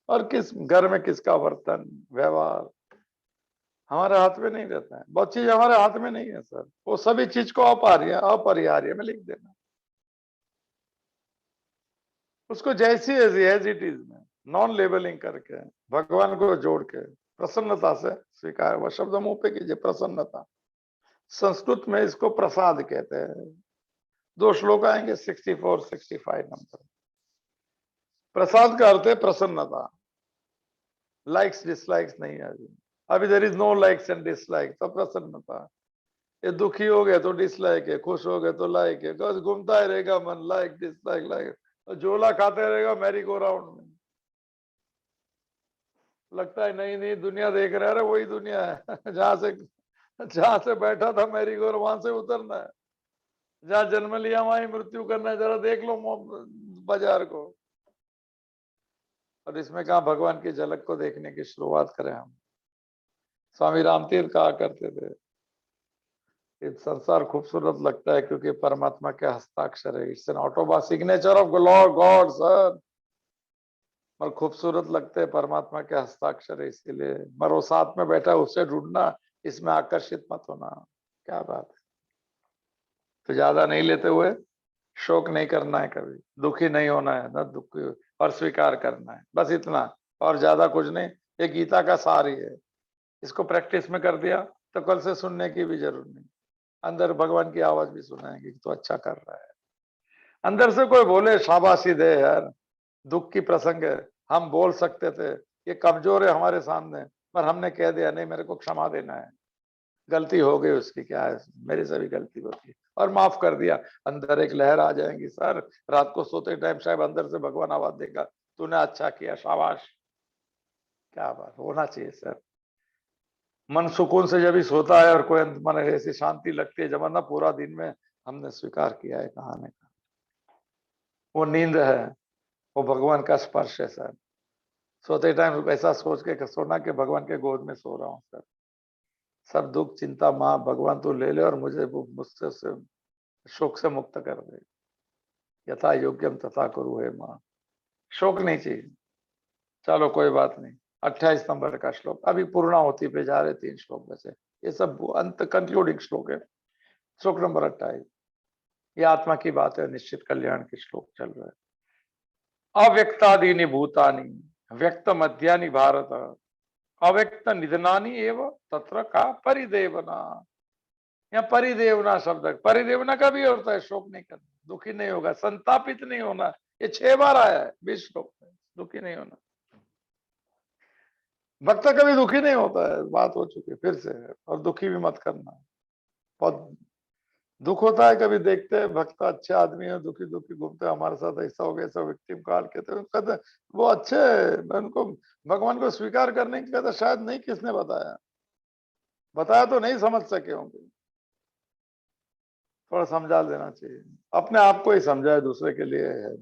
और किस घर में किसका बर्तन व्यवहार हमारे हाथ में नहीं रहता है, बहुत चीज हमारे हाथ में नहीं है सर। वो सभी चीज को अपरिहार्य में लिख देना, उसको जैसी एज इट इज में नॉन लेबलिंग करके, भगवान को जोड़ के प्रसन्नता से स्वीकार। वह शब्द मुंह पे कीजिए, प्रसन्नता। संस्कृत में इसको प्रसाद कहते हैं। दो श्लोक आएंगे 64 65 नंबर। प्रसाद का अर्थ है प्रसन्नता। लाइक्स डिसलाइक्स नहीं है अभी there is no likes and dislikes, तो प्रसन्नता। ये दुखी हो गए तो डिसलाइक है, खुश हो गए तो लाइक है, बस घूमता ही रहेगा मन, लाइक डिसलाइक लाइक, झोला खाते रहेगा मैरी गो राउंड में। लगता है नहीं नहीं दुनिया देख रहा है, वही दुनिया है। जहां से बैठा था मैरी गो, वहां से उतरना है। जहां जन्म लिया वहां ही मृत्यु करना है। जरा देख लो बाजार को। और इसमें कहा भगवान की झलक को देखने की शुरुआत करें हम। स्वामी रामतीर्थ कहा करते थे, ये संसार खूबसूरत लगता है क्योंकि परमात्मा के हस्ताक्षर है। It's an autograph signature of Lord God sir. और खूबसूरत लगते हैं, परमात्मा के हस्ताक्षर है इसीलिए। मगर वो साथ में बैठा है, उससे ढूंढना, इसमें आकर्षित मत होना। क्या बात है। तो ज्यादा नहीं लेते हुए शोक नहीं करना है, कभी दुखी नहीं होना है, न दुख और स्वीकार करना है, बस इतना, और ज्यादा कुछ नहीं। ये गीता का सार ही है। इसको प्रैक्टिस में कर दिया तो कल से सुनने की भी जरूरत नहीं। अंदर भगवान की आवाज भी सुनाएंगे कि तो अच्छा कर रहा है। अंदर से कोई बोले शाबाशी दे यार, दुख की प्रसंग है, हम बोल सकते थे, ये कमजोर है हमारे सामने, पर हमने कह दिया नहीं, मेरे को क्षमा देना है, गलती हो गई उसकी, क्या है, मेरे से भी गलती होती है, और माफ कर दिया। अंदर एक लहर आ जाएगी सर। रात को सोते टाइम शायद अंदर से भगवान आवाज देगा, तूने अच्छा किया, शाबाश। क्या बात होना चाहिए सर। मन सुकून से जब भी सोता है और कोई मन ऐसी शांति लगती है, जब ना पूरा दिन में हमने स्वीकार किया है कहानी का, वो नींद है, वो भगवान का स्पर्श है सर। सोते टाइम ऐसा सोच के सोना के भगवान के गोद में सो रहा हूँ सर। सब दुख चिंता माँ भगवान तू ले ले और मुझे मुझसे से शोक से मुक्त कर दे। यथा योग्यम तथा करू है माँ। शोक नहीं चाहिए। चलो कोई बात नहीं। 28 नंबर का श्लोक अभी पूर्णाहुति पे जा रहे, 3 श्लोक बचे। ये सब अंत कंक्लूडिंग श्लोक है। श्लोक नंबर 28, ये आत्मा की बात है, निश्चित कल्याण के श्लोक चल रहे हैं। अव्यक्तादीनि भूतानि व्यक्त मध्यानि भारत अव्यक्त निधनानि एव तत्र का परिदेवना। यहाँ परिदेवना शब्द, परिदेवना का भी होता है शोक नहीं करना, दुखी नहीं होगा, संतापित नहीं होना। ये 6 बार आया है 20 श्लोक में, दुखी नहीं होना। भक्त कभी दुखी नहीं होता है, बात हो चुकी है फिर से। और दुखी भी मत करना। बहुत दुख होता है, कभी देखते हैं भक्त अच्छे आदमी है, दुखी दुखी घूमते, हमारे साथ ऐसा हो गया, ऐसा विक्टिम कार्ड कहते वो अच्छे, मैं उनको भगवान को स्वीकार करने की कहता शायद नहीं, किसने बताया, बताया तो नहीं समझ सके होंगे। थोड़ा समझा देना चाहिए, अपने आप को ही समझाए, दूसरे के लिए है।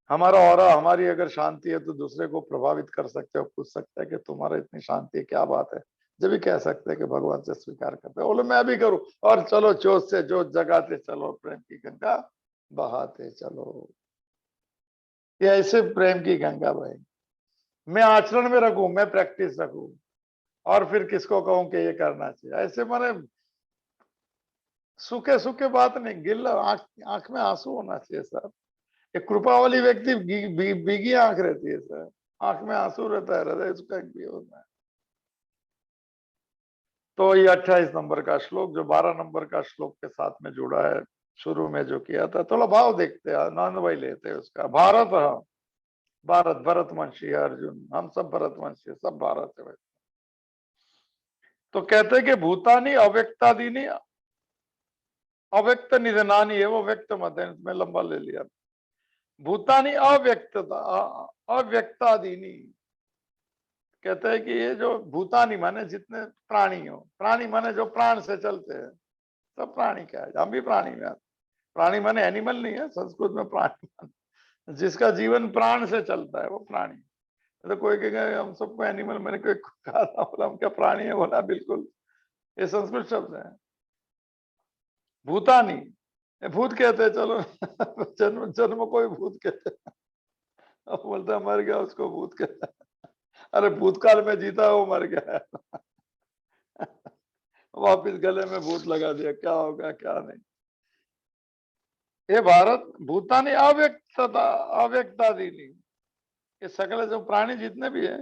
हमारा ऑरा, हमारी अगर शांति है तो दूसरे को प्रभावित कर सकते हो, पूछ सकते हैं कि तुम्हारा इतनी शांति है, क्या बात है। जब भी कह सकते हैं कि भगवान से स्वीकार करते हैं, बोलो मैं भी करूं, और चलो जोश से जोश जगाते चलो, प्रेम की गंगा बहाते चलो। ये ऐसे प्रेम की गंगा भाई, मैं आचरण में रखूं, मैं प्रैक्टिस रखूं, और फिर किसको कहूं कि ये करना चाहिए। ऐसे माने सूखे सूखे बात नहीं, गिल्ला आंख, आंख में आंसू होना चाहिए सर। एक कृपा वाली व्यक्ति भीगी आंख रहती है सर, आंख में आंसू रहता है, हृदय उसका भी होता है। तो ये 28 नंबर का श्लोक जो 12 नंबर का श्लोक के साथ में जुड़ा है, शुरू में जो किया था, थोड़ा भाव देखते हैं, आनंद भाई लेते हैं उसका। भारत, हम भारत, भरतवंशी है अर्जुन, हम सब भरतवंशी, सब भारत है। तो कहते हैं कि भूतानी अव्यक्तादीनी अव्यक्त निधनानी है, वो व्यक्त मत है, इसमें लंबा ले लिया। भूतानी अव्यक्तता अव्यक्तादीनी, कहते हैं कि ये जो भूतानी माने जितने प्राणी हो, प्राणी माने जो प्राण से चलते हैं, सब प्राणी क्या है, हम भी प्राणी में। प्राणी माने एनिमल नहीं है, संस्कृत में प्राणी माने जिसका जीवन प्राण से चलता है, वो प्राणी। तो कोई कहेगा हम सबको एनिमल, मैंने कोई कहा था, बोला हम क्या प्राणी है, बोला बिल्कुल, ये संस्कृत शब्द है। भूतानी, भूत कहते हैं, चलो जन्म जन्म को भी भूत कहते हैं। अब बोलते मर गया उसको भूत कहते हैं। अरे भूतकाल में जीता वो मर गया है। वापिस गले में भूत लगा दिया, क्या होगा क्या नहीं। ये भारत भूतानी अव्यक्तता अव्यक्तादीनी, ये सकल जो प्राणी जितने भी है,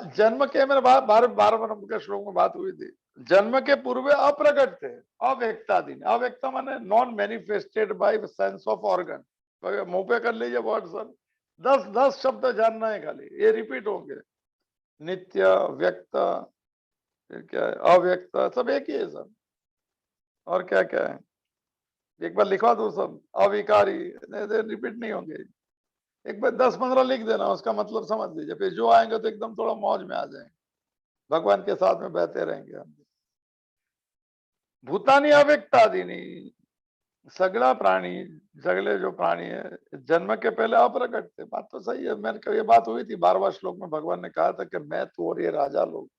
जन्म के, मेरे बारह बारह नंबर के श्लोक में बात हुई थी, जन्म के पूर्व अप्रकट थे। अव्यक्तादीन, अव्यक्ता माने non manifested by sense of organ. मुंह पे कर लीजिए वर्ड सर, 10 शब्द जानना है खाली, ये रिपीट होंगे। नित्य, व्यक्त, फिर क्या है, अव्यक्त, सब एक ही है सर। और क्या क्या है, एक बार लिखवा दो सब, अविकारी, रिपीट नहीं होंगे। एक बार 10-15 लिख देना, उसका मतलब समझ लीजिए, फिर जो आएंगे तो एकदम थोड़ा मौज में आ जाएंगे, भगवान के साथ में बहते रहेंगे हम। भूतानी अव्यक्तादीनी, सगला प्राणी, सगले जो प्राणी है जन्म के पहले अप्रकट थे। बात तो सही है, मैंने कभी बात हुई थी 12वां श्लोक में, भगवान ने कहा था कि मैं तू और ये राजा लोग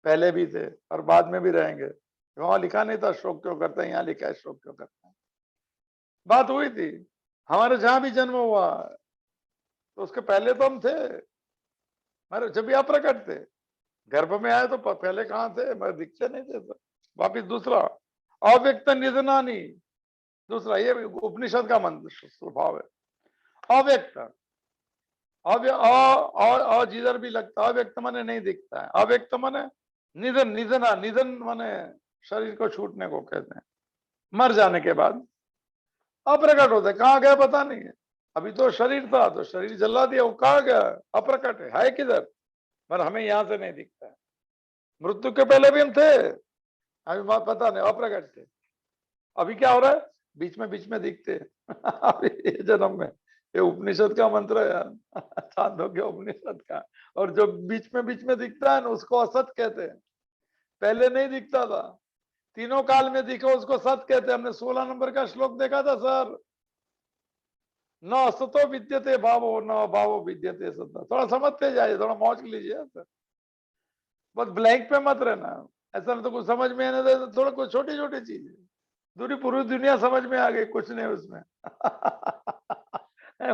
पहले भी थे और बाद में भी रहेंगे। वहां लिखा नहीं था श्लोक क्यों करते हैं, यहाँ लिखा है श्लोक क्यों करते हैं। बात हुई थी, हमारे जहां भी जन्म हुआ तो उसके पहले तो हम थे, हमारे जब भी अप्रकट थे। गर्भ में आए तो पहले कहाँ थे, मैं दिखते नहीं थे सर। वापिस दूसरा, अव्यक्त निधनानी, दूसरा ये उपनिषद का मंत्र स्वभाव है, अव्यक्त। जिधर भी लगता है अव्यक्त माने नहीं दिखता है, अव्यक्त माने निधन, निधन माने शरीर को छूटने को कहते हैं, मर जाने के बाद अप्रकट होता है, कहाँ गया पता नहीं है। अभी तो शरीर था तो शरीर जला दिया, वो कहाँ गया, अप्रकट है किधर, पर हमें यहां से नहीं दिखता है। मृत्यु के पहले भी हम थे, अभी पता नहीं, अप्रकट थे। अभी क्या हो रहा है, बीच में दिखते हैं। अभी ये जन्म में, ये उपनिषद का मंत्र है यार, छांदोग्य उपनिषद का। और जो बीच में दिखता है ना, उसको असत कहते हैं। पहले नहीं दिखता था, तीनों काल में दिखो उसको सत कहते हैं। हमने 16 नंबर का श्लोक देखा था सर, न असतो विद्यते भावो न भावो विद्यते सत। थोड़ा समझते जाइए, थोड़ा मौज लीजिए सर, बस ब्लैंक पे मत रहना। ऐसा तो कुछ समझ में आने दे, थोड़ा कुछ छोटी छोटी चीज पूरी दुनिया समझ में आ गई, कुछ नहीं उसमें।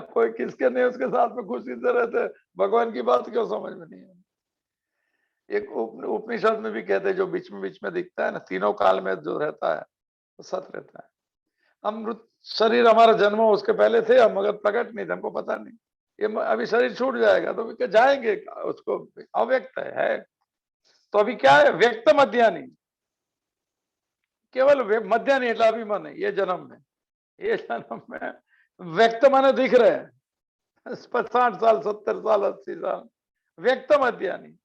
कोई किसके नहीं उसके साथ में खुशी से रहते, भगवान की बात क्यों समझ में नहीं है। एक उपनिषद में भी कहते हैं, जो बीच में दिखता है ना, तीनों काल में जो रहता है वो सत रहता है। हम शरीर हमारा जन्म हो उसके पहले थे हम, मगर प्रकट नहीं थे, हमको पता नहीं। ये अभी शरीर छूट जाएगा तो जाएंगे, उसको अव्यक्त है। तो अभी क्या है, व्यक्त मध्यानि, केवल मध्यानि એટલે अभिमान है। ये जन्म में व्यक्त माने दिख रहे हैं, 60 साल 70 साल 80 साल व्यक्त मध्यानि,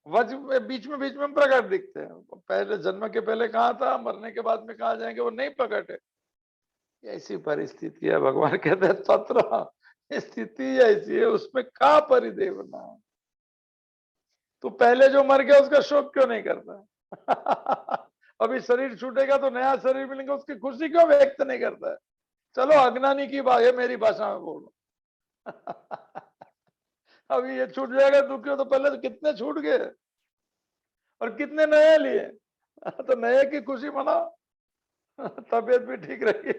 बीच में प्रकट दिखते हैं। पहले जन्म के पहले कहाँ था, मरने के बाद में कहाँ जाएंगे, वो नहीं प्रकट है। ऐसी परिस्थिति है, भगवान कहते हैं तत्र, स्थिति ऐसी है, उसमें का परिदेवना। तो पहले जो मर गया उसका शोक क्यों नहीं करता? अभी शरीर छूटेगा तो नया शरीर मिलेगा, उसकी खुशी क्यों व्यक्त नहीं करता है? चलो अज्ञानी की बात है, मेरी भाषा में बोलो। अभी ये छूट जाएगा दुखी हो, तो पहले तो कितने छूट गए और कितने नए लिए। तो नए की खुशी मनाओ, तबीयत भी ठीक रही।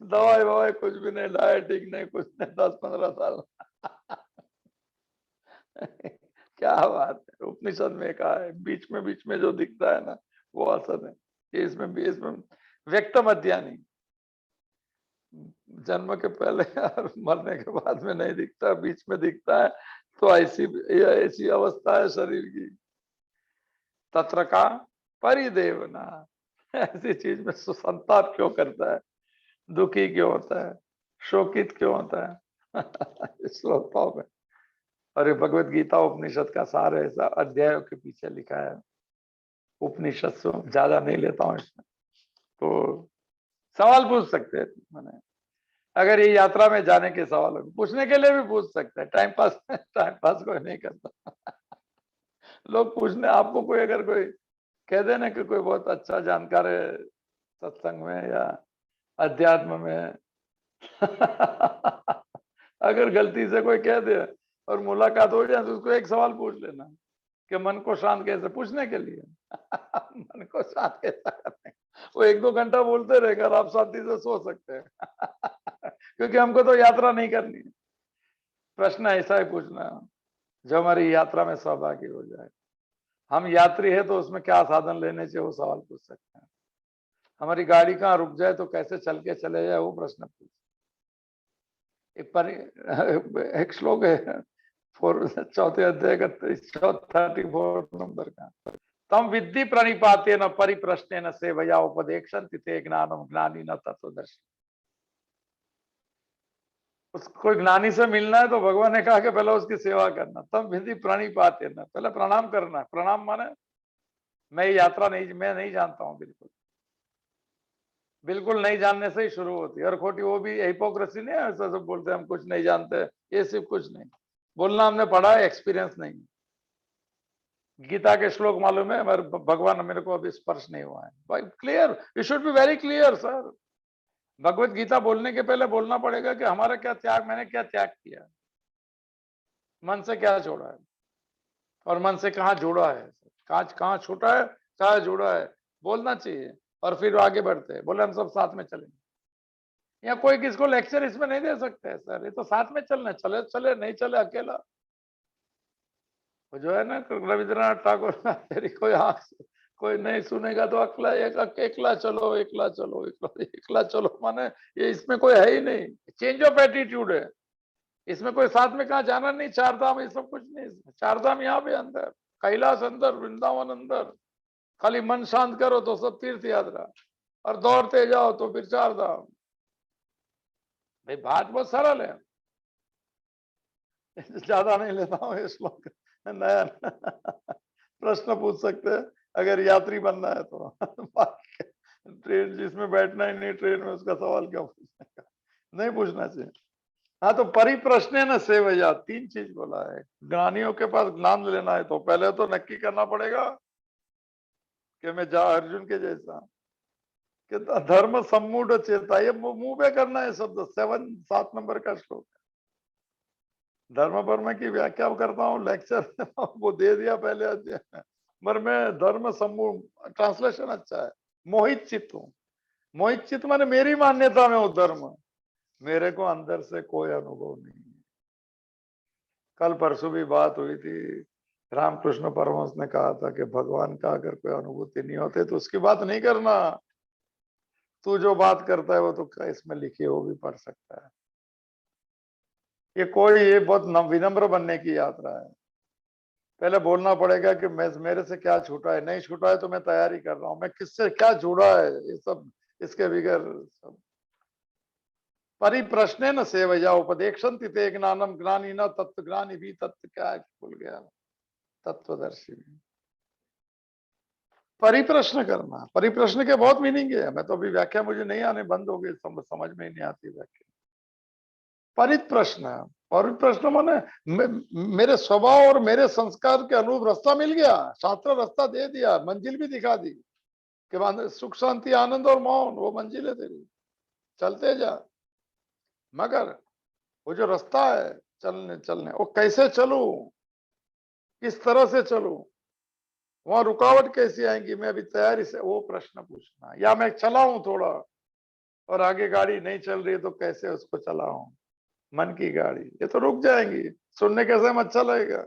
दवाई ववाई कुछ भी नहीं, डाइटिंग नहीं, कुछ नहीं, 10-15 साल। क्या बात है, उपनिषद में कहा है, बीच में जो दिखता है ना वो असत है। इसमें व्यक्त मध्यानि, जन्म के पहले और मरने के बाद में नहीं दिखता, बीच में दिखता है। तो ऐसी अवस्था है शरीर की। तत्र का परिदेवना, ऐसी चीज में संताप क्यों करता है, दुखी क्यों होता है, शोकित क्यों होता है? इस श्लोकों में। और ये भगवत गीता उपनिषद का सार है, ऐसा अध्यायों के पीछे लिखा है। उपनिषद से ज्यादा नहीं लेता हूँ इसमें। तो सवाल पूछ सकते हैं, मैंने अगर ये यात्रा में जाने के सवाल पूछने के लिए भी पूछ सकते हैं, टाइम पास कोई नहीं करता। लोग पूछने, आपको कोई अगर कोई कह देना कि कोई बहुत अच्छा जानकार है सत्संग में या अध्यात्म में, अगर गलती से कोई कह दे और मुलाकात हो जाए तो उसको एक सवाल पूछ लेना कि मन को शांत कैसे, पूछने के लिए। मन को शांत कैसा करने, वो 1-2 घंटा बोलते रहेगा और आप शांति से सो सकते हैं। क्योंकि हमको तो यात्रा नहीं करनी है। प्रश्न ऐसा ही पूछना जो हमारी यात्रा में सहभागी हो जाए। हम यात्री है तो उसमें क्या साधन लेने चाहिए, वो सवाल पूछ सकते हैं। हमारी गाड़ी कहाँ रुक जाए तो कैसे चल के चले जाए, वो प्रश्न पूछ। एक श्लोक है चौथे अध्याय का 34 नंबर का, तम विद्धि प्रणिपाते न परिप्रश्ने न सेवया उपदेक्षन तिथे ज्ञानम ज्ञानी न तत्वदर्शी। कोई ज्ञानी से मिलना है तो भगवान ने कहा कि पहले उसकी सेवा करना, तम विधि प्रणिपाते न, पहले प्रणाम करना। प्रणाम माने मैं यात्रा नहीं, मैं नहीं जानता हूँ, बिल्कुल नहीं जानने से ही शुरू होती है। और खोटी वो भी हिपोक्रेसी नहीं है, ऐसा सब बोलते हैं हम कुछ नहीं जानते, ये सिर्फ कुछ नहीं बोलना, हमने पढ़ा है, एक्सपीरियंस नहीं। गीता के श्लोक मालूम है, मगर भगवान मेरे को अभी स्पर्श नहीं हुआ है। भाई clear, you should be very clear sir. Bhagavad Gita बोलने के पहले बोलना पड़ेगा कि हमारा क्या त्याग, मैंने क्या त्याग किया, मन से क्या छोड़ा है और मन से कहाँ जुड़ा है, कहाँ छूटा है, कहाँ जुड़ा है, बोलना चाहिए। और फिर आगे बढ़ते हैं, बोले हम सब साथ में चलेंगे। या कोई किसको लेक्चर इसमें नहीं दे सकते है सर, ये तो साथ में चलना, चले चले नहीं चले अकेला। वो जो है ना रविंद्रनाथ ठाकुर, तेरी कोई आंख कोई नहीं सुनेगा तो अकेला एकला चलो, एकला चलो, एकला चलो माने ये इसमें कोई है ही नहीं, चेंज ऑफ एटीट्यूड है। इसमें कोई साथ में कहा जाना नहीं, चार धाम ये सब कुछ नहीं, चार धाम यहाँ पे अंदर, कैलाश अंदर, वृंदावन अंदर, खाली मन शांत करो तो सब तीर्थ यात्रा, और दौड़ते जाओ तो फिर चार धाम। भाई बात बहुत सरल है, ज्यादा नहीं लेता हूँ ये श्लोक, नया प्रश्न पूछ सकते हैं अगर यात्री बनना है तो ट्रेन जिसमें बैठना ही नहीं ट्रेन में उसका सवाल क्या पूछने का, नहीं पूछना चाहिए। हाँ तो परिप्रश्न न सेवया, तीन चीज बोला है। ज्ञानियों के पास ज्ञान लेना है तो पहले तो नक्की करना पड़ेगा कि मैं जा अर्जुन के जैसा, कि धर्म सम्मूढ़ चेता, ये मुंह पे करना है शब्द, 7 नंबर का श्लोक है। धर्म वर्म की व्याख्या करता हूँ लेक्चर वो दे दिया पहले अध्याय, मगर मैं धर्म सम्मूढ़, ट्रांसलेशन अच्छा है, मोहित चित्त हूँ। मोहित चित्त माने मेरी मान्यता में वो धर्म, मेरे को अंदर से कोई अनुभव नहीं है। कल परसों भी बात हुई थी, रामकृष्ण परमहंस ने कहा था कि भगवान का अगर कोई अनुभूति नहीं होती तो उसकी बात नहीं करना, तू जो बात करता है वो तो इसमें लिखी हो भी पढ़ सकता है। ये बहुत विनम्र बनने की यात्रा है। पहले बोलना पड़ेगा कि मैं, मेरे से क्या छूटा है, नहीं छूटा है तो मैं तैयारी कर रहा हूं, मैं किससे क्या जुड़ा है, ये सब इसके बिगैर सब। परिप्रश्न न सेवया उपदेक्षन्ति ते ज्ञानम ज्ञानी न तत्व ज्ञानी भी, तत्व क्या है भूल गया, तत्वदर्शी भी। परिप्रश्न करना, परिप्रश्न के बहुत मीनिंग है, मैं तो अभी व्याख्या मुझे नहीं आने, बंद हो गई, समझ में ही नहीं आती व्याख्या। परिप्रश्न, परिप्रश्न माने मेरे स्वभाव और मेरे संस्कार के अनुरूप रास्ता मिल गया, शास्त्र रास्ता दे दिया, मंजिल भी दिखा दी कि सुख शांति आनंद और मौन वो मंजिल है तेरी, चलते जा। मगर वो जो रास्ता है चलने वो कैसे चलूं, किस तरह से चलूं, वहां रुकावट कैसी आएंगी, मैं अभी तैयारी से, वो प्रश्न पूछना। या मैं चलाऊं थोड़ा और आगे गाड़ी नहीं चल रही है तो कैसे उसको चलाऊं, मन की गाड़ी, ये तो रुक जाएंगी, सुनने कैसे में अच्छा लगेगा,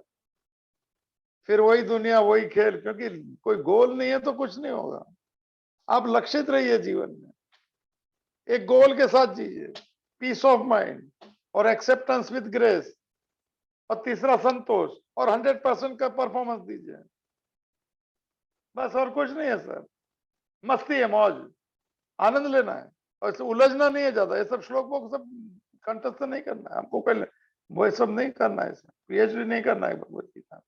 फिर वही दुनिया वही खेल, क्योंकि कोई गोल नहीं है तो कुछ नहीं होगा। आप लक्षित रहिए जीवन में, एक गोल के साथ जिए, पीस ऑफ माइंड और एक्सेप्टेंस विद ग्रेस, और तीसरा संतोष, और 100% का परफॉर्मेंस दीजिए, बस और कुछ नहीं है सर। मस्ती है, मौज, आनंद लेना है, और इससे उलझना नहीं है ज्यादा। ये सब श्लोक वो सब कंठस्थ नहीं करना है हमको, पहले वो सब नहीं करना है, पीएचडी नहीं करना है भगवत गीता,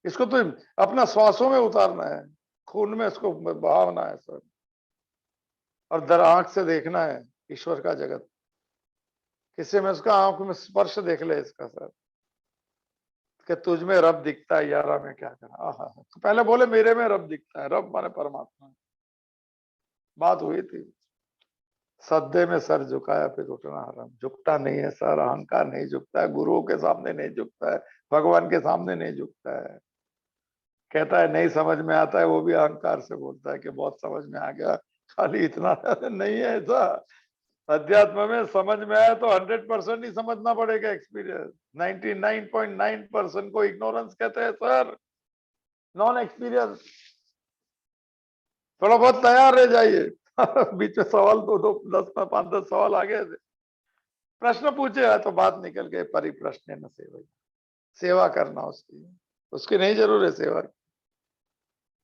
इसको तो अपना श्वासों में उतारना है, खून में इसको बहावना है सर, और दर आंख से देखना है ईश्वर का जगत, किसी में उसका आंख में स्पर्श देख ले इसका सर, कि तुझ में रब दिखता है यारा, मैं क्या करा। तो पहले बोले मेरे में रब दिखता है, रब माने परमात्मा। बात हुई थी, सद्दे में सर झुकाया फिर उठना हराम, झुकता नहीं है सर, अहंकार नहीं झुकता है, गुरुओं के सामने नहीं झुकता है, भगवान के सामने नहीं झुकता है। कहता है नहीं समझ में आता है, वो भी अहंकार से बोलता है कि बहुत समझ में आ गया, खाली इतना नहीं है ऐसा। अध्यात्म में समझ में आया तो 100% ही समझना पड़ेगा, एक्सपीरियंस। 99.9% को इग्नोरेंस कहते हैं सर, नॉन एक्सपीरियंस। थोड़ा बहुत तैयार रह जाइए बीच में सवाल दो 5-10 सवाल आ गए थे, प्रश्न पूछे तो बात निकल गए। परिप्रश्न न सेवा, सेवा करना उसकी, उसकी नहीं जरूर है सेवा,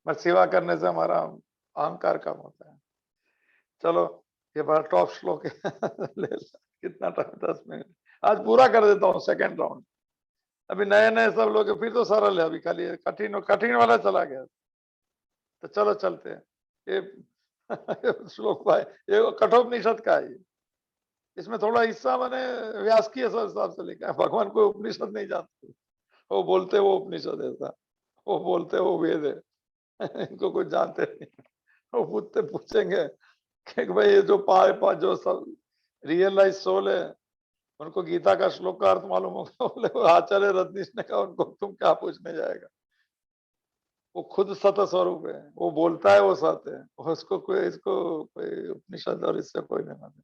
बस सेवा करने से हमारा अहंकार कम होता है। चलो ये बड़ा टॉप श्लोक है ले कितना टाइम, 10 मिनट, आज पूरा कर देता हूँ सेकंड राउंड। अभी नए नए सब लोग फिर तो सरल है, अभी खाली कठिन कठिन वाला चला गया, तो चलो चलते हैं। ये श्लोक भाई ये कठोपनिषद का है, इसमें थोड़ा हिस्सा मैंने व्यास की हिसाब से लिखा है, भगवान कोई उपनिषद नहीं जानते, वो बोलते वो उपनिषद ऐसा, वो बोलते वो वेद है इनको कुछ जानते नहीं। वो पूछेंगे कि भाई ये जो जो सब रियलाइज सोल है उनको गीता का श्लोक का अर्थ मालूम होगा, बोले वो आचार्य रजनीश ने कहा उनको तुम क्या पूछने जाएगा, वो खुद सत स्वरूप है, वो बोलता है वो सत है, उसको कोई इसको कोई उपनिषद और इससे कोई लेना नहीं,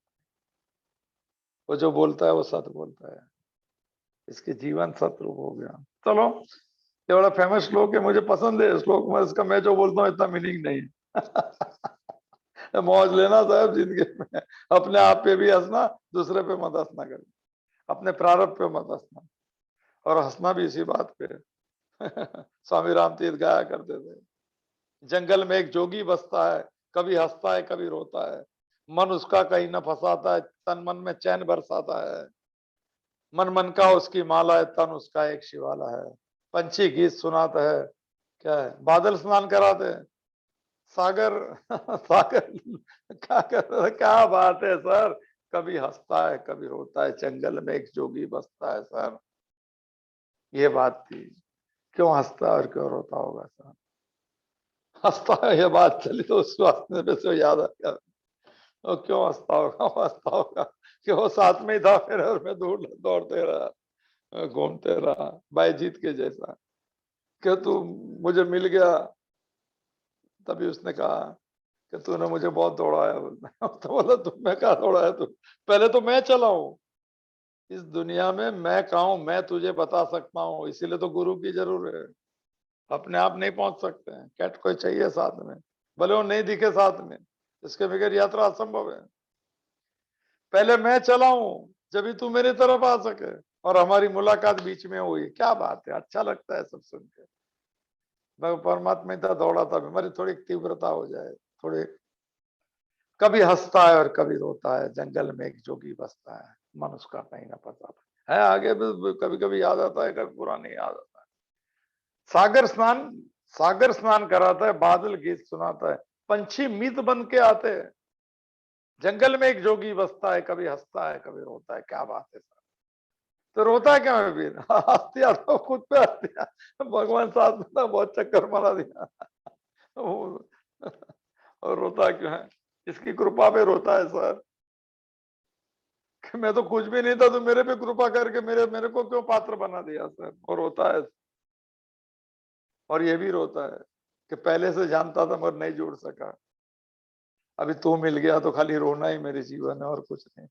वो जो बोलता है वो सत बोलता है, इसके जीवन सतरूप हो गया। चलो ये बड़ा फेमस श्लोक है, मुझे पसंद है श्लोक में, इसका मैं जो बोलता हूँ इतना मीनिंग नहीं है। मौज लेना साहब जिंदगी में, अपने आप पे भी हंसना, दूसरे पे मत हंसना करें, अपने प्रारब्ध पे मत हंसना, और हंसना भी इसी बात पे। स्वामी राम तीर्थ गाया करते थे, जंगल में एक जोगी बसता है, कभी हंसता है कभी रोता है, मन उसका कहीं न फंसाता है, तन मन में चैन बरसाता है, मन मन का उसकी माला है, तन उसका एक शिवाला है, पंछी गीत सुनाता है, क्या है, बादल स्नान कराते हैं, सागर सागर क्या बात है सर, कभी हंसता है कभी रोता है, जंगल में एक जोगी बसता है सर, ये बात थी। क्यों हंसता है और क्यों रोता होगा सर? हंसता है, ये बात चली तो उसको हंसने पे से याद आ गया, वो क्यों हंसता होगा, वो हंसता होगा कि वो साथ में ही था मेरे, और मैं दूर दौड़ते रहा, घूमते रहा बाईजीत के जैसा, कि तू मुझे मिल गया। तभी उसने कहा कि तूने मुझे बहुत दौड़ाया, तो बोला तुमने कहा दौड़ाया, तू पहले तो मैं चला हूं इस दुनिया में, मैं कहा हूं, मैं तुझे बता सकता हूँ, इसीलिए तो गुरु की जरूरत है, अपने आप नहीं पहुंच सकते हैं, कैट कोई चाहिए साथ में, भले वो नहीं दिखे साथ में, इसके बगैर यात्रा असंभव है। पहले मैं चला हूं जब भी तू मेरी तरफ आ सके, और हमारी मुलाकात बीच में हुई, क्या बात है, अच्छा लगता है सब सुन के। मैं परमात्मा इतना दौड़ा था, हमारी थोड़ी तीव्रता हो जाए, थोड़ी, कभी हंसता है और कभी रोता है, जंगल में एक जोगी बसता है, मन उसका कहीं ना पता है, आगे भी कभी कभी याद आता है, कभी पूरा नहीं याद आता है। सागर स्नान, सागर स्नान कराता है, बादल गीत सुनाता है, पंछी मित बन के आते हैं, जंगल में एक जोगी बसता है, कभी हंसता है कभी रोता है, क्या बात है सर? तो रोता है क्या मैं भी? हंसती तो खुद पे हंसती, भगवान साथ में था, बहुत चक्कर मारा दिया। और रोता क्यों है? इसकी कृपा पे रोता है सर, कि मैं तो कुछ भी नहीं था, तो मेरे पे कृपा करके मेरे मेरे को क्यों पात्र बना दिया सर, और रोता है। और ये भी रोता है कि पहले से जानता था मगर नहीं जुड़ सका, अभी तू मिल गया तो खाली रोना ही मेरे जीवन है और कुछ नहीं।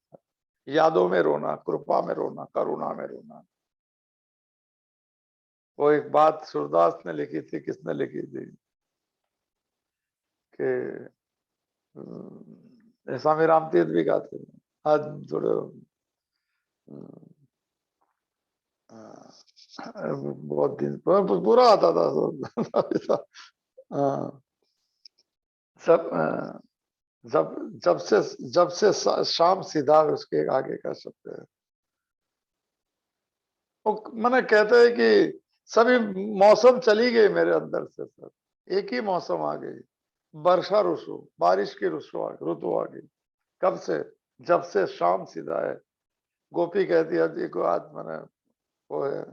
यादों में रोना, कृपा में रोना, करुणा में रोना। वो एक बात सूरदास ने लिखी थी, किसने लिखी थी कि स्वामी राम तीर्थ भी गाते थे, आज थोड़े बहुत दिन पूरा आता था। हाँ, सब जब जब से शाम सीधा, उसके आगे का शब्द है। वो मैंने कहते हैं कि सभी मौसम चली गई मेरे अंदर से सर, एक ही मौसम आ गई, वर्षा ऋतु, बारिश की ऋतु आ गई। कब से? जब से शाम सीधा है। गोपी कहती है, देखो आज मैंने, वो है,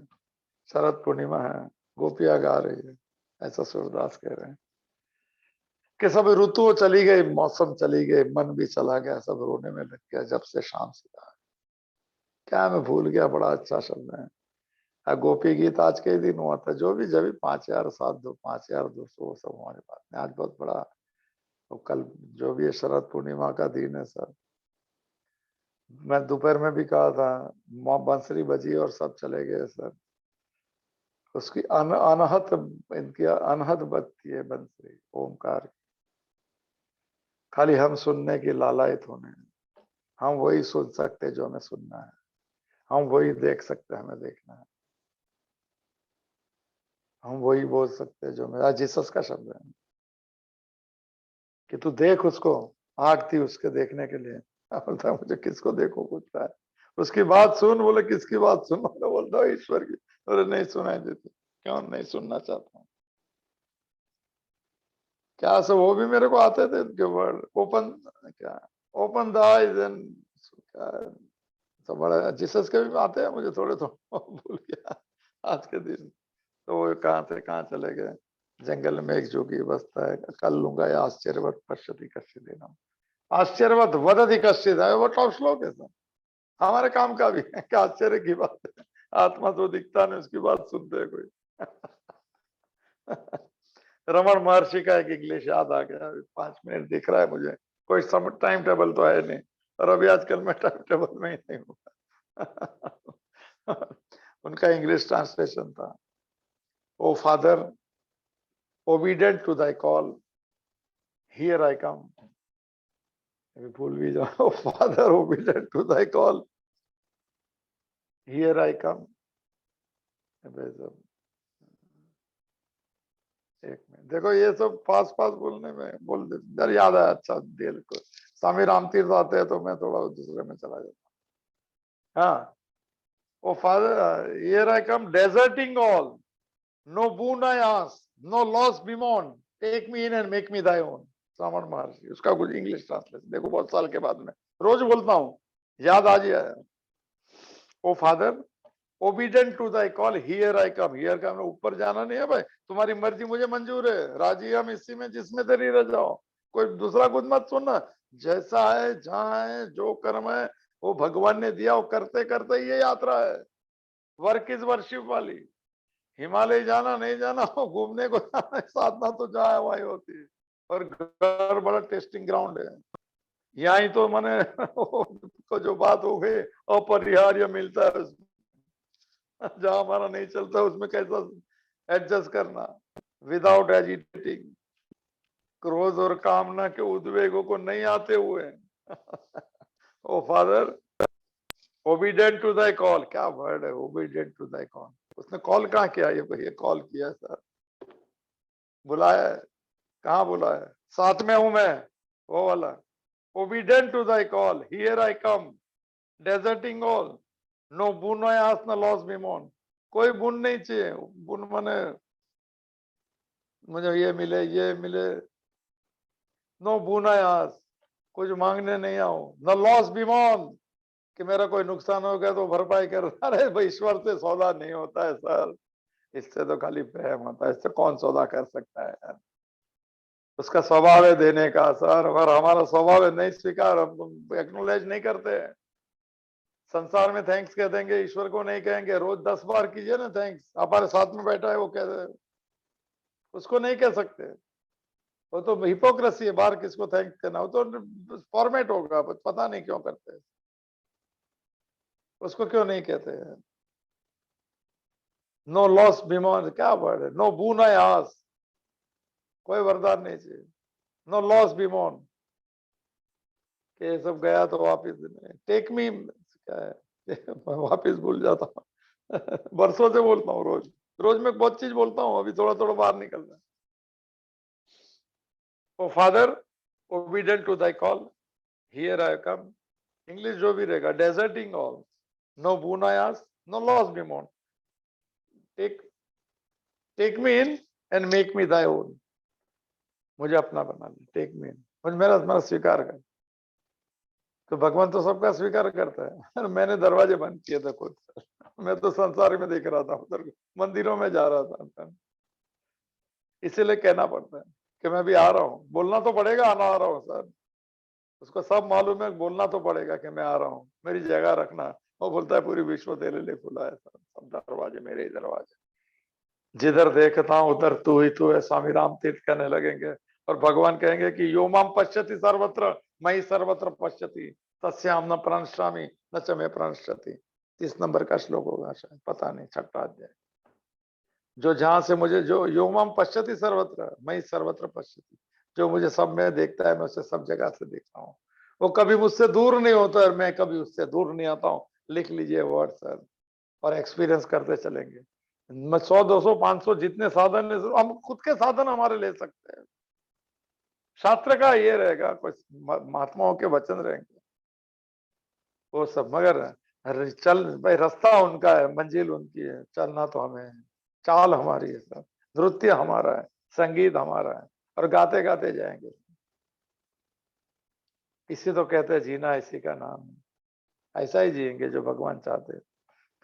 शरद पूर्णिमा है, गोपियां गा रही है, ऐसा सूरदास कह रहे हैं कि सब ऋतुओं चली गई, मौसम चली गई, मन भी चला गया, सब रोने में लग गया, जब से शाम सीधा है। क्या मैं भूल गया, बड़ा अच्छा शब्द है। गोपी गीत आज के ही दिन हुआ था, जो भी जब भी 5,007 5,200 वो सब हमारे पास में आज बहुत बड़ा। तो कल जो भी है शरद पूर्णिमा का दिन है सर, मैं दोपहर में भी कहा था, माँ बांसुरी बजी और सब चले गए सर, उसकी अनहत, इनकी अनहद बजती है बंसुरी, ओमकार, खाली हम सुनने की लालायत होने, हम वही सुन सकते जो हमें सुनना है, हम वही देख सकते हमें देखना है, हम वही बोल सकते जो मेरा जीसस का शब्द है कि तू देख उसको, आग थी उसके देखने के लिए। बोलता मुझे किसको देखो पूछता है, उसकी बात सुन, बोले किसकी बात सुन, बोलता ईश्वर की। बोले नहीं सुनाई देती, क्यों नहीं सुनना चाहता हूँ? क्या सब वो भी मेरे को आते थे उनके वर्ड, ओपन, क्या, ओपन द आईज एंड, क्या, सब बड़ा जीसस के भी आते हैं मुझे थोड़े, तो भूल गया आज के दिन। तो वो कहाँ थे कहाँ चले गए। जंगल में एक जोगी बसता है, कल लूंगा या आश्चर्यवत पश्यति कश्चित् नाम, आश्चर्यवत वदति कश्चित् है, वो टॉप श्लोक है सर, हमारे काम का भी है, क्या आश्चर्य की बात है, आत्मा तो दिखता नहीं, उसकी बात सुनते हैं कोई। रमन महर्षि का एक इंग्लिश याद आ गया, 5 मिनट दिख रहा है मुझे, कोई सम टाइम टेबल तो है नहीं, और अभी आजकल मैं टाइम टेबल में ही नहीं हूँ। उनका इंग्लिश ट्रांसलेशन था, ओ father, obedient to thy call, here I come. अभी भूल भी जाओ, father obedient to thy call, here I come. एक मिनट देखो, ये सब पास पास बोलने में बोल दे, जरा याद आया अच्छा दिल को। स्वामी राम तीर्थ आते हैं तो मैं थोड़ा दूसरे में चला जाता। हाँ, O father, here I come, deserting all, no boon I ask, no loss bemoan, take me in and make me thy own. Shravan महर्षि, उसका कुछ इंग्लिश ट्रांसलेशन देखो, बहुत साल के बाद में रोज बोलता हूँ, याद आ गया। O father, obedient to thy call, here I come. Here का हमने ऊपर जाना नहीं है भाई, तुम्हारी मर्जी मुझे मंजूर है, राजी हम इसी में जिसमें तेरी रह जाओ, कोई दूसरा कुछ मत सुनना। जैसा है, जहाँ है, जो कर्म है वो भगवान ने दिया, वो करते करते ये यात्रा है। वर्क इज वर्शिप वाली। हिमालय जाना नहीं जाना, घूमने को जाना है, साधना तो जहाँ वही होती है। और घर बड़ा टेस्टिंग ग्राउंड है। यहाँ ही तो मैंने को जो बात हो गई अपरिहार्य मिलता है उसमें, जहाँ हमारा नहीं चलता उसमें कैसा एडजस्ट करना विदाउट एजिटेटिंग, क्रोध और कामना के उद्वेगों को नहीं आते हुए। O father, obedient to thy call, क्या वर्ड है, ओबीडेंट टू दाई कॉल। उसने कॉल कहाँ किया, ये कॉल किया सर, बुलाया है, कहाँ बुलाया, साथ में हूं मैं, वो वाला। Obedient to thy call, here I come, deserting all, no boon I ask, no loss bemoan। कोई बुन नहीं चाहिए, बुन माने मुझे ये मिले ये मिले, नो boon I ask, कुछ मांगने नहीं आओ, न लॉस bemoan, कि मेरा कोई नुकसान हो गया तो भरपाई कर। अरे भाई, ईश्वर से सौदा नहीं होता है सर, इससे तो खाली प्रेम होता है, इससे कौन सौदा कर सकता है यार। उसका स्वभाव है देने का सर, अगर हमारा स्वभाव है नहीं स्वीकार, हम एक्नोलेज नहीं करते। संसार में थैंक्स कह देंगे, ईश्वर को नहीं कहेंगे। रोज 10 बार कीजिए ना थैंक्स, हमारे साथ में बैठा है वो कह दे, उसको नहीं कह सकते। वो तो हिपोक्रेसी है, बाहर किसको थैंक्स करना, वो तो फॉर्मेट होगा, पता नहीं क्यों करते, उसको क्यों नहीं कहते हैं। नो लॉस बीमोन, क्या वर्ड है, नो boon I ask, कोई वरदान नहीं चाहिए, नो लॉस बीमोन, के सब गया तो वापिस टेक मी, क्या है वापिस भूल जाता हूँ। बरसों से बोलता हूँ, रोज रोज में बहुत चीज बोलता हूँ, अभी थोड़ा थोड़ा बाहर निकलना है। O father, obedient to thy call, here I come. English जो भी रहेगा, deserting all, no boon I ask, no loss bemoan, take me in and make me thy own. मुझे अपना बना ले, टेक मी इन, मुझे मेरा स्वीकार कर। तो भगवान तो सबका स्वीकार करता है। मैंने दरवाजे बंद किए थे खुद, मैं तो संसार में देख रहा था, उधर मंदिरों में जा रहा था, इसीलिए कहना पड़ता है कि मैं भी आ रहा हूँ। बोलना तो पड़ेगा, आना आ रहा हूँ सर, उसको सब मालूम है, बोलना तो पड़ेगा कि मैं आ रहा हूँ, मेरी जगह रखना। वो बोलता है पूरी विश्व तेरे लिए खुला है सर, सब दरवाजे मेरे ही दरवाजे, जिधर देखता हूं उधर तू ही तू है। स्वामी राम तीर्थ कहने लगेंगे, और भगवान कहेंगे कि यो माम पश्यति सर्वत्र मई सर्वत्र पश्यति तस्याम न प्रणश्यामि न च मैं प्रणश्यति। 30 नंबर का श्लोक होगा शायद, पता नहीं, छठा अध्याय। जो जहां से मुझे, जो यो माम पश्यति सर्वत्र मई सर्वत्र पश्यति, जो मुझे सब में देखता है, मैं उसे सब जगह से देखता हूँ। वो कभी मुझसे दूर नहीं होता और मैं कभी उससे दूर नहीं आता हूँ। लिख लीजिए वर्ड सर, और एक्सपीरियंस करते चलेंगे। मैं 100 200 500 जितने साधन है, हम खुद के साधन हमारे ले सकते हैं। शास्त्र का ये रहेगा, कुछ महात्माओं के वचन रहेंगे वो सब, मगर चल भाई, रास्ता उनका है, मंजिल उनकी है, चलना तो हमें है, चाल हमारी है सर, नृत्य हमारा है, संगीत हमारा है, और गाते गाते जाएंगे। इसी तो कहते हैं जीना इसी का नाम है। ऐसा ही जिएंगे जो भगवान चाहते हैं।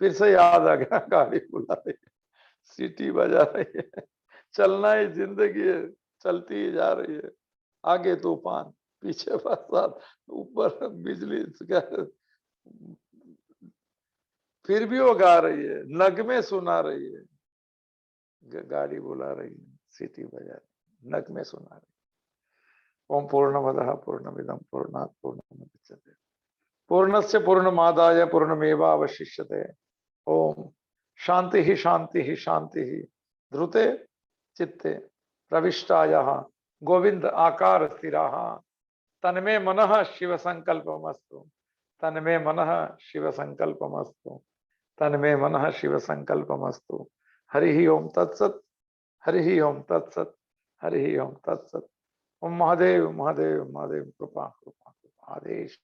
फिर से याद आ गया, गाड़ी बुला रही है, सीटी बजा रही है, चलना ही जिंदगी है, चलती ही जा रही है। आगे तूफान, पीछे बरसात, ऊपर बिजली, फिर भी वो गा रही है, नगमे सुना रही है, गाड़ी बुला रही है, सीटी बजा रही, नगमे सुना रही। ओम पूर्णमदः पूर्णमिदं पूर्णात् पूर्णमुदच्यते पूर्णस्य पूर्णमादाय पूर्णमेवावशिष्यते। ओम शांति ही शांति ही शांति ही। ध्रुते चित्ते प्रविष्टायः गोविंद आकार स्थिराः तन्मे मनः शिव संकल्पमस्तु तन्मे मनः शिव संकल्पमस्तु तन्मे मनः शिव संकल्पमस्तु। हरि ओम तत्सत। हरि ओम तत्सत। हरि ओम तत्सत। ओम महादेव महादेव महादेव कृपा कृपा कृपा आदेश।